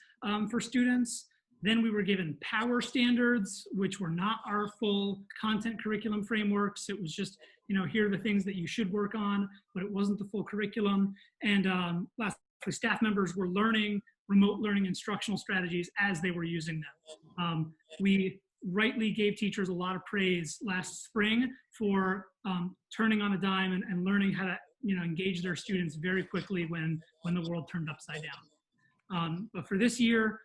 for students. Then we were given power standards, which were not our full content curriculum frameworks. It was just, here are the things that you should work on, but it wasn't the full curriculum. And lastly, staff members were learning remote learning instructional strategies as they were using them. We rightly gave teachers a lot of praise last spring for turning on a dime and learning how to engage their students very quickly when the world turned upside down. But for this year,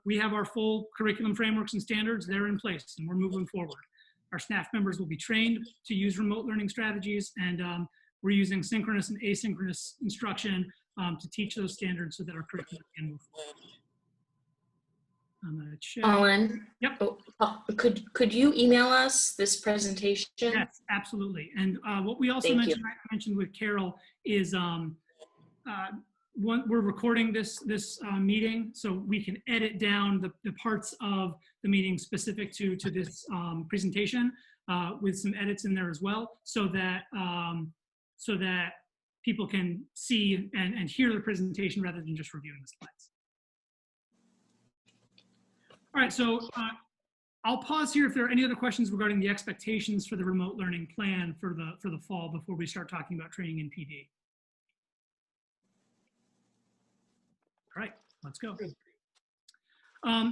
we have our full curriculum frameworks and standards. They're in place and we're moving forward. Our staff members will be trained to use remote learning strategies, and we're using synchronous and asynchronous instruction to teach those standards so that our curriculum can move forward. I'm gonna check. Colin, Yep. Could you email us this presentation? Yes, absolutely. And what we also mentioned with Carol is we're recording this meeting, so we can edit down the parts of the meeting specific to this presentation with some edits in there as well, so that people can see and hear the presentation rather than just reviewing the slides. All right, so I'll pause here if there are any other questions regarding the expectations for the remote learning plan for the fall before we start talking about training in PD. All right, let's go. I'm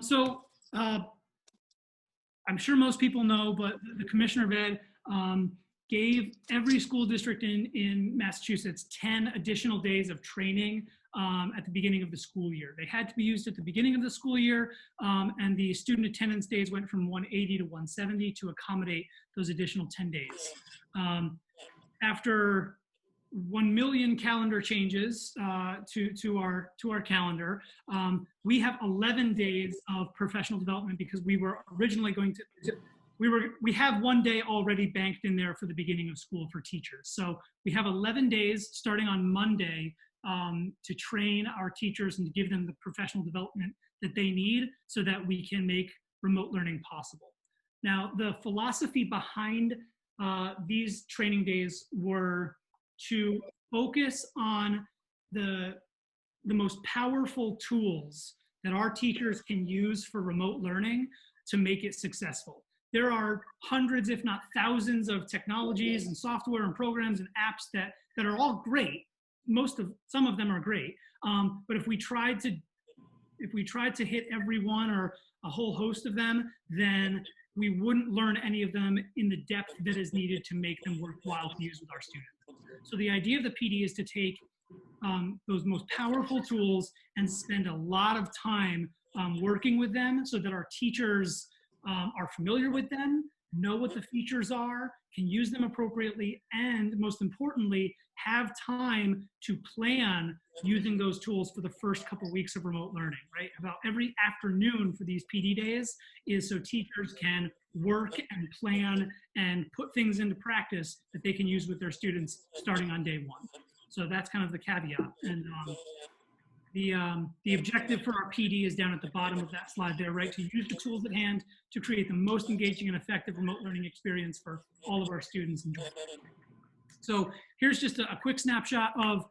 sure most people know, but the Commissioner of Ed gave every school district in Massachusetts 10 additional days of training at the beginning of the school year. They had to be used at the beginning of the school year, and the student attendance days went from 180 to 170 to accommodate those additional 10 days. After 1 million calendar changes to our calendar, we have 11 days of professional development because we were originally going to we have 1 day already banked in there for the beginning of school for teachers. So we have 11 days starting on Monday to train our teachers and to give them the professional development that they need so that we can make remote learning possible. Now, the philosophy behind these training days were to focus on the most powerful tools that our teachers can use for remote learning to make it successful. There are hundreds, if not thousands, of technologies and software and programs and apps that are all great. Some of them are great. But if we tried to hit every one or a whole host of them, then we wouldn't learn any of them in the depth that is needed to make them worthwhile to use with our students. So the idea of the PD is to take those most powerful tools and spend a lot of time working with them so that our teachers are familiar with them, know what the features are, can use them appropriately, and most importantly, have time to plan using those tools for the first couple weeks of remote learning, right? About every afternoon for these PD days is so teachers can work and plan and put things into practice that they can use with their students starting on day one. So that's kind of the caveat. And the objective for our PD is down at the bottom of that slide there, right? To use the tools at hand to create the most engaging and effective remote learning experience for all of our students and join. So here's just a quick snapshot of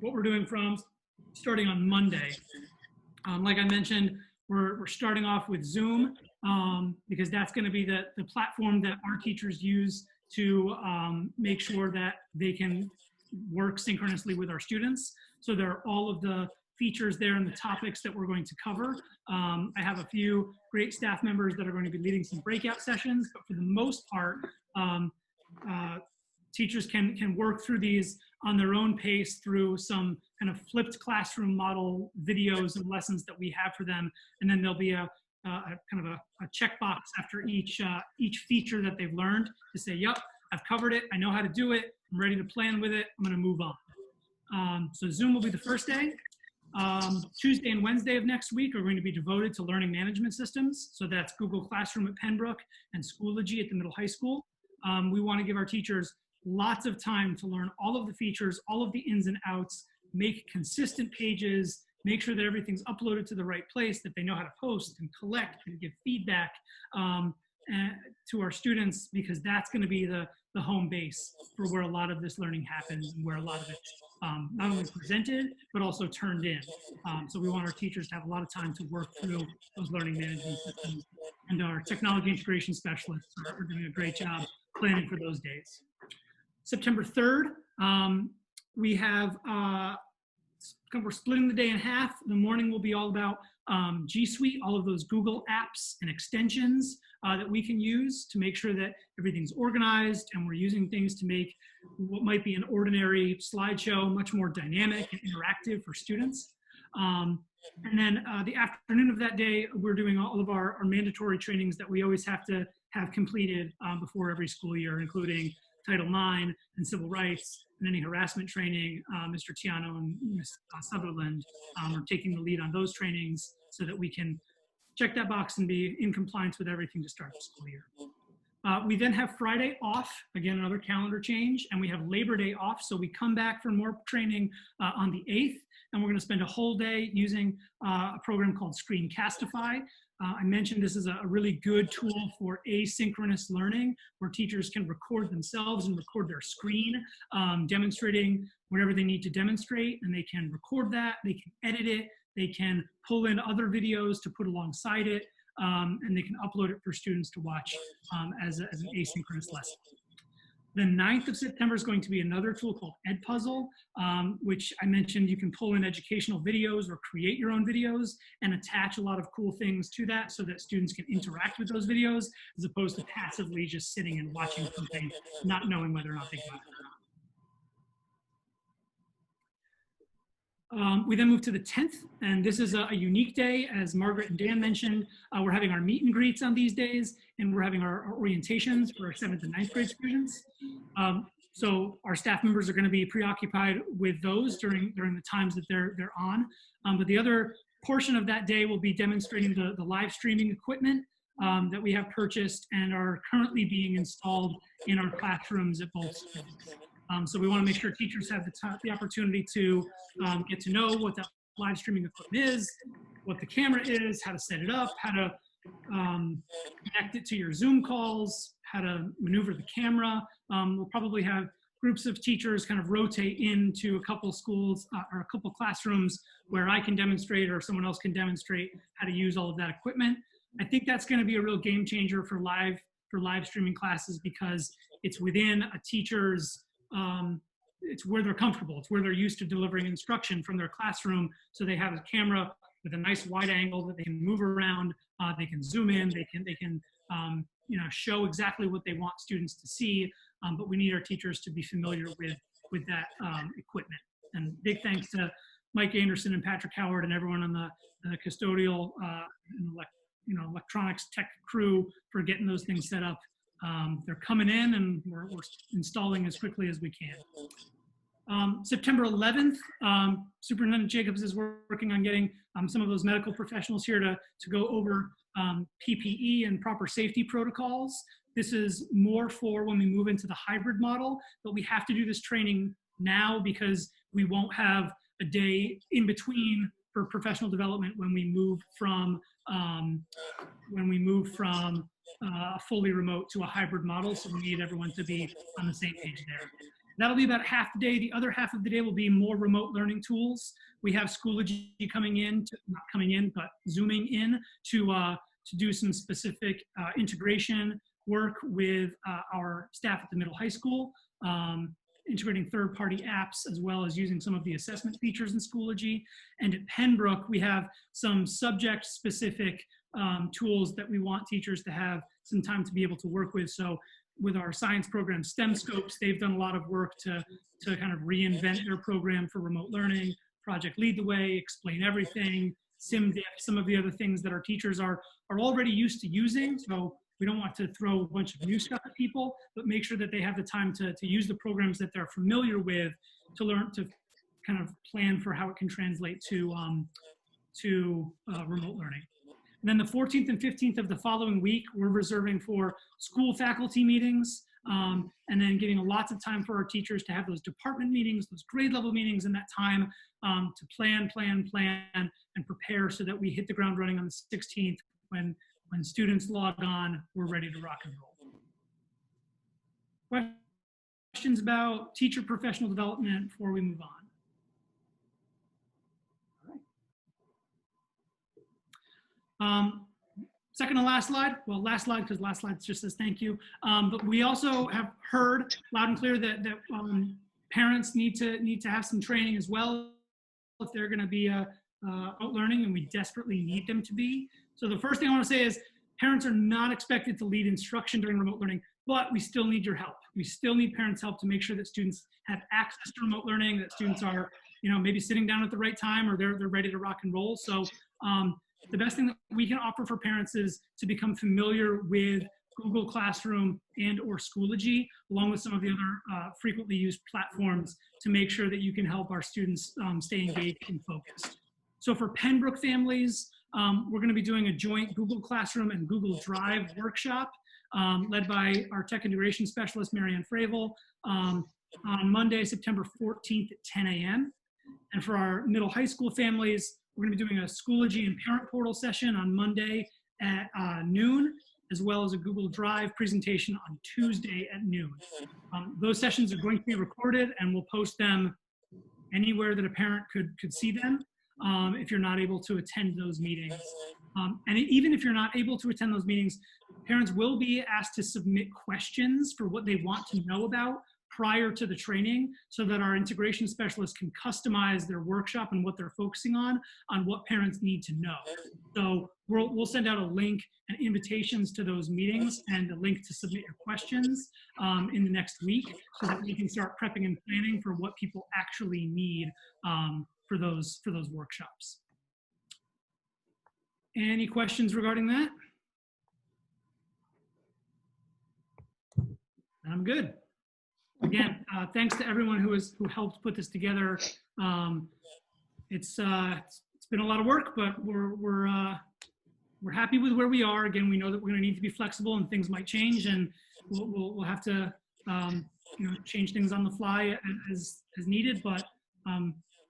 what we're doing from starting on Monday. Like I mentioned, we're starting off with Zoom because that's going to be the platform that our teachers use to make sure that they can work synchronously with our students. So there are all of the features there and the topics that we're going to cover. I have a few great staff members that are going to be leading some breakout sessions, but for the most part, teachers can work through these on their own pace through some kind of flipped classroom model videos and lessons that we have for them. And then there'll be a kind of a checkbox after each feature that they've learned to say, yep, I've covered it. I know how to do it. I'm ready to plan with it. I'm going to move on. So Zoom will be the first day. Tuesday and Wednesday of next week are going to be devoted to learning management systems. So that's Google Classroom at Pembroke and Schoology at the middle high school. We want to give our teachers lots of time to learn all of the features, all of the ins and outs, make consistent pages, make sure that everything's uploaded to the right place, that they know how to post and collect and give feedback to our students, because that's going to be the home base for where a lot of this learning happens and where a lot of it not only presented, but also turned in. So we want our teachers to have a lot of time to work through those learning management systems. And our technology integration specialists are doing a great job planning for those days. September 3rd, we have, we're splitting the day in half. The morning will be all about G Suite, all of those Google apps and extensions that we can use to make sure that everything's organized, and we're using things to make what might be an ordinary slideshow much more dynamic and interactive for students. And then the afternoon of that day, we're doing all of our mandatory trainings that we always have to have completed before every school year, including Title IX and civil rights and any harassment training. Mr. Tiano and Ms. Sutherland are taking the lead on those trainings so that we can check that box and be in compliance with everything to start the school year. We then have Friday off, again, another calendar change, and we have Labor Day off. So we come back for more training on the 8th, and we're going to spend a whole day using a program called Screencastify. I mentioned this is a really good tool for asynchronous learning, where teachers can record themselves and record their screen, demonstrating whatever they need to demonstrate, and they can record that, they can edit it, they can pull in other videos to put alongside it, and they can upload it for students to watch as an asynchronous lesson. The 9th of September is going to be another tool called Edpuzzle, which I mentioned you can pull in educational videos or create your own videos and attach a lot of cool things to that so that students can interact with those videos as opposed to passively just sitting and watching something, not knowing whether or not they got it or not. We then move to the 10th, and this is a unique day. As Margaret and Dan mentioned, we're having our meet and greets on these days, and we're having our orientations for our 7th and 9th grade students. So our staff members are going to be preoccupied with those during the times that they're on. But the other portion of that day will be demonstrating the live streaming equipment that we have purchased and are currently being installed in our classrooms at both schools. So we want to make sure teachers have the opportunity to get to know what the live streaming equipment is, what the camera is, how to set it up, how to connect it to your Zoom calls, how to maneuver the camera. We'll probably have groups of teachers kind of rotate into a couple schools or a couple classrooms where I can demonstrate or someone else can demonstrate how to use all of that equipment. I think that's going to be a real game changer for live streaming classes because it's within a teacher's it's where they're comfortable. It's where they're used to delivering instruction from their classroom. So they have a camera with a nice wide angle that they can move around. They can zoom in. They can show exactly what they want students to see. But we need our teachers to be familiar with that equipment. And big thanks to Mike Anderson and Patrick Howard and everyone on the custodial electronics tech crew for getting those things set up. They're coming in and we're installing as quickly as we can. September 11th, Superintendent Jacobs is working on getting some of those medical professionals here to go over PPE and proper safety protocols. This is more for when we move into the hybrid model, but we have to do this training now because we won't have a day in between for professional development when we move from fully remote to a hybrid model. So we need everyone to be on the same page there. That'll be about half the day. The other half of the day will be more remote learning tools. We have Schoology coming in, not coming in, but Zooming in to do some specific integration work with our staff at the middle high school, integrating third-party apps, as well as using some of the assessment features in Schoology. And at Pembroke, we have some subject-specific tools that we want teachers to have some time to be able to work with. So with our science program, STEM Scopes, they've done a lot of work to kind of reinvent their program for remote learning. Project Lead the Way, Explain Everything, SimDiff, some of the other things that our teachers are already used to using. So we don't want to throw a bunch of new stuff at people, but make sure that they have the time to use the programs that they're familiar with to learn to kind of plan for how it can translate to remote learning. And then the 14th and 15th of the following week, we're reserving for school faculty meetings, and then giving lots of time for our teachers to have those department meetings, those grade level meetings in that time to plan, and prepare so that we hit the ground running on the 16th when students log on, we're ready to rock and roll. Questions about teacher professional development before we move on? Second to last slide. Well, last slide because last slide just says thank you. But we also have heard loud and clear that parents need to have some training as well if they're going to be out learning, and we desperately need them to be. So the first thing I want to say is parents are not expected to lead instruction during remote learning, but we still need your help. We still need parents' help to make sure that students have access to remote learning, that students are, maybe sitting down at the right time or they're ready to rock and roll. So the best thing that we can offer for parents is to become familiar with Google Classroom and or Schoology, along with some of the other frequently used platforms to make sure that you can help our students stay engaged and focused. So for Pembroke families, we're going to be doing a joint Google Classroom and Google Drive workshop led by our tech integration specialist, Marianne Fravel, on Monday, September 14th at 10 a.m. And for our middle high school families, we're going to be doing a Schoology and Parent Portal session on Monday at noon, as well as a Google Drive presentation on Tuesday at noon. Those sessions are going to be recorded, and we'll post them anywhere that a parent could see them if you're not able to attend those meetings. And even if you're not able to attend those meetings, parents will be asked to submit questions for what they want to know about prior to the training so that our integration specialists can customize their workshop and what they're focusing on what parents need to know. So we'll send out a link and invitations to those meetings and a link to submit your questions in the next week so that we can start prepping and planning for what people actually need for those workshops. Any questions regarding that? I'm good. Again, thanks to everyone who helped put this together. It's been a lot of work, but we're happy with where we are. Again, we know that we're going to need to be flexible and things might change, and we'll have to change things on the fly as needed. But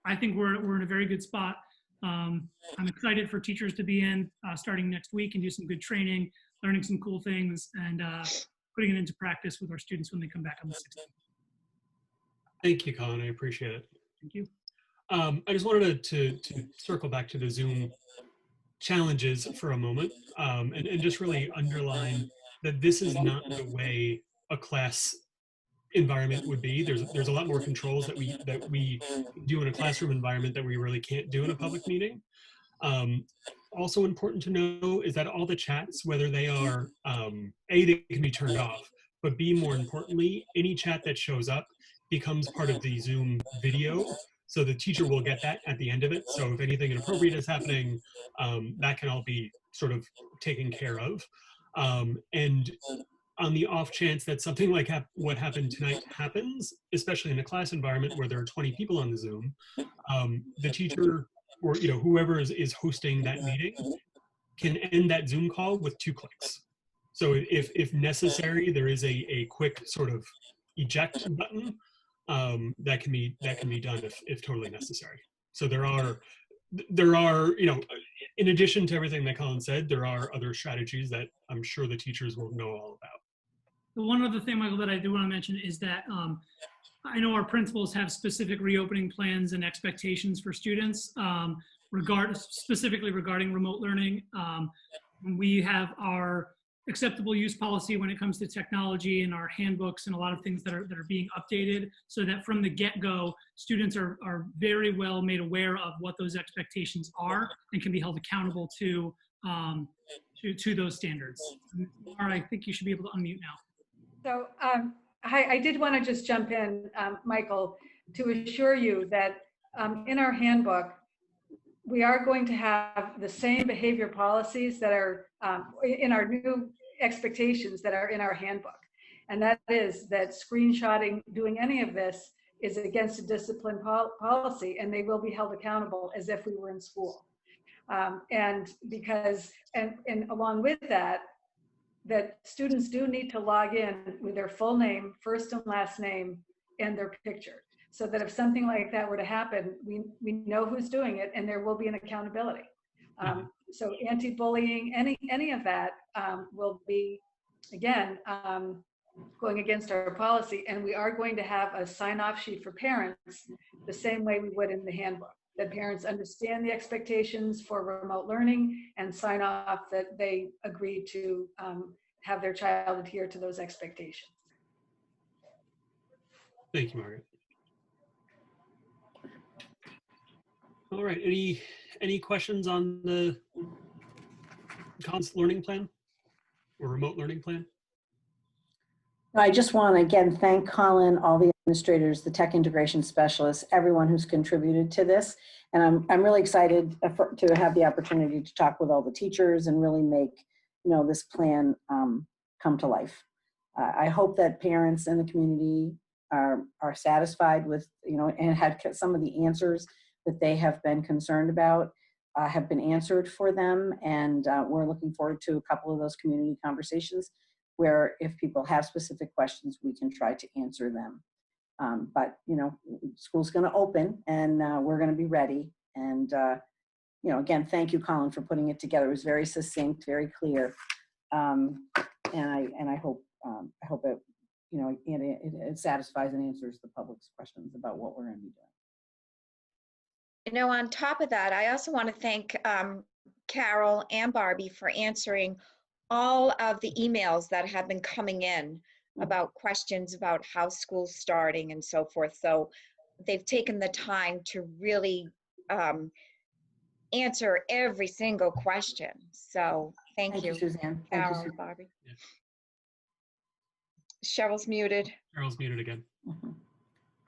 I think we're in a very good spot. I'm excited for teachers to be in starting next week and do some good training, learning some cool things, and putting it into practice with our students when they come back on the 16th. Thank you, Colin. I appreciate it. Thank you. I just wanted to circle back to the Zoom challenges for a moment, and just really underline that this is not the way a class environment would be. There's a lot more controls that we do in a classroom environment that we really can't do in a public meeting. Also important to know is that all the chats, whether they are they can be turned off, but B, more importantly, any chat that shows up becomes part of the Zoom video. So the teacher will get that at the end of it. So if anything inappropriate is happening, that can all be sort of taken care of. And on the off chance that something like what happened tonight happens, especially in a class environment where there are 20 people on the Zoom, the teacher or whoever is hosting that meeting can end that Zoom call with 2 clicks. So if necessary, there is a quick sort of eject button that can be done if totally necessary. So there are in addition to everything that Colin said, there are other strategies that I'm sure the teachers will know all about. The one other thing, Michael, that I do want to mention is that I know our principals have specific reopening plans and expectations for students, specifically regarding remote learning. We have our acceptable use policy when it comes to technology and our handbooks and a lot of things that are being updated, so that from the get-go, students are very well made aware of what those expectations are and can be held accountable to those standards. Laura, I think you should be able to unmute now. So I did want to just jump in, Michael, to assure you that in our handbook, we are going to have the same behavior policies that are in our new expectations that are in our handbook. And that is that screenshotting, doing any of this is against a discipline policy, and they will be held accountable as if we were in school. And along with that students do need to log in with their full name, first and last name, and their picture, so that if something like that were to happen, we know who's doing it and there will be an accountability. So anti-bullying, any of that will be, again, going against our policy. And we are going to have a sign-off sheet for parents the same way we would in the handbook, that parents understand the expectations for remote learning and sign off that they agree to have their child adhere to those expectations. Thank you, Margaret. All right, any questions on the Colin's learning plan or remote learning plan? I just want to again thank Colin, all the administrators, the tech integration specialists, everyone who's contributed to this. And I'm really excited to have the opportunity to talk with all the teachers and really make this plan come to life. I hope that parents in the community are satisfied with and had some of the answers that they have been concerned about have been answered for them. And we're looking forward to a couple of those community conversations where if people have specific questions, we can try to answer them. But school's going to open and we're going to be ready. And again, thank you, Colin, for putting it together. It was very succinct, very clear, and I hope it it satisfies and answers the public's questions about what we're going to be doing. On top of that, I also want to thank Carol and Barbie for answering all of the emails that have been coming in about questions about how school's starting and so forth. So they've taken the time to really answer every single question. So thank you, Suzanne. Carol Thank you, and Barbie. Yeah. Cheryl's muted. Cheryl's muted again.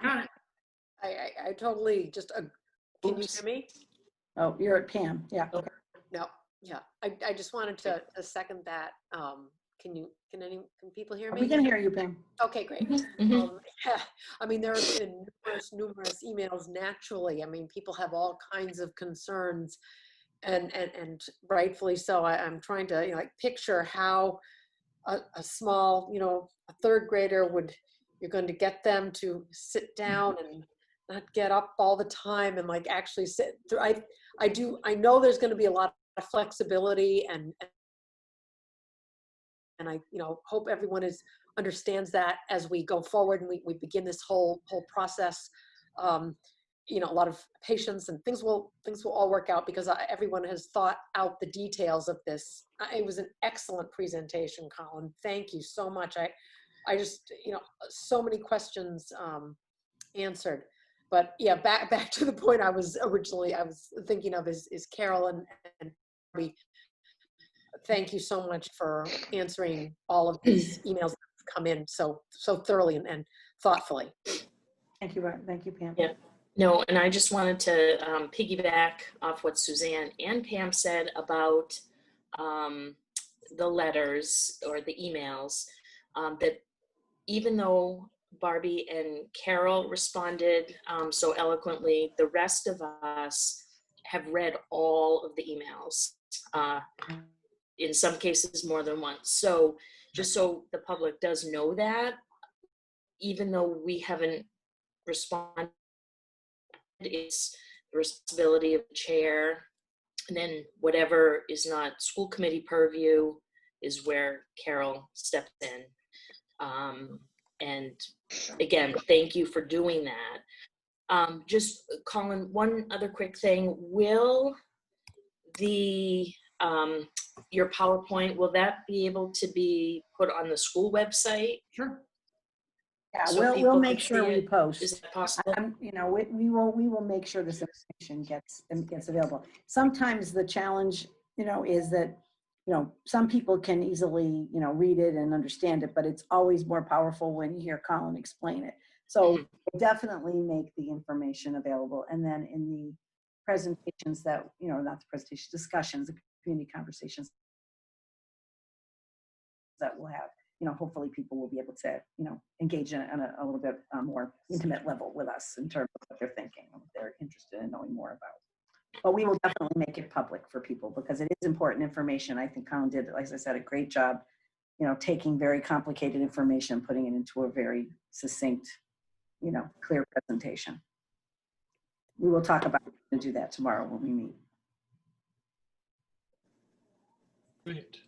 Got it. I totally just Can you Oops. hear me? Oh, you're at Pam. Yeah. Okay. No, yeah. I just wanted to second that. Can people hear me? We can hear you, Pam. Okay, great. Mhm. Yeah, I mean, there have been numerous emails naturally. I mean, people have all kinds of concerns and rightfully so. I'm trying to, like picture how a small, a third grader you're going to get them to sit down and not get up all the time and like actually sit through. I know there's going to be a lot of flexibility and I, hope everyone understands that as we go forward and we begin this whole process. A lot of patience and things will all work out because everyone has thought out the details of this. It was an excellent presentation, Colin. Thank you so much. I just, so many questions answered. But yeah, back to the point I was thinking of is Carol and Barbie. Thank you so much for answering all of these emails that have come in so thoroughly and thoughtfully. Thank you. Thank you, Pam. Yeah. No, and I just wanted to piggyback off what Suzanne and Pam said about the letters or the emails, that even though Barbie and Carol responded so eloquently, the rest of us have read all of the emails, in some cases more than once. So just so the public does know that, even though we haven't responded, it's the responsibility of the chair, and then whatever is not school committee purview is where Carol steps in. And again, thank you for doing that. Just Colin, one other quick thing. Will your PowerPoint, will that be able to be put on the school website? Sure. Yeah, So we'll people make can sure see we it? post. Is that possible? We will make sure this information gets available. Sometimes the challenge, is that, some people can easily, read it and understand it, but it's always more powerful when you hear Colin explain it. So we'll definitely make the information available. And then in the presentations that, not the presentation, discussions, the community conversations that we'll have, hopefully people will be able to, engage in it on a little bit more intimate level with us in terms of what they're thinking and what they're interested in knowing more about. But we will definitely make it public for people because it is important information. I think Colin did, like I said, a great job, taking very complicated information, putting it into a very succinct, clear presentation. We will talk about how to do that tomorrow when we meet. Great.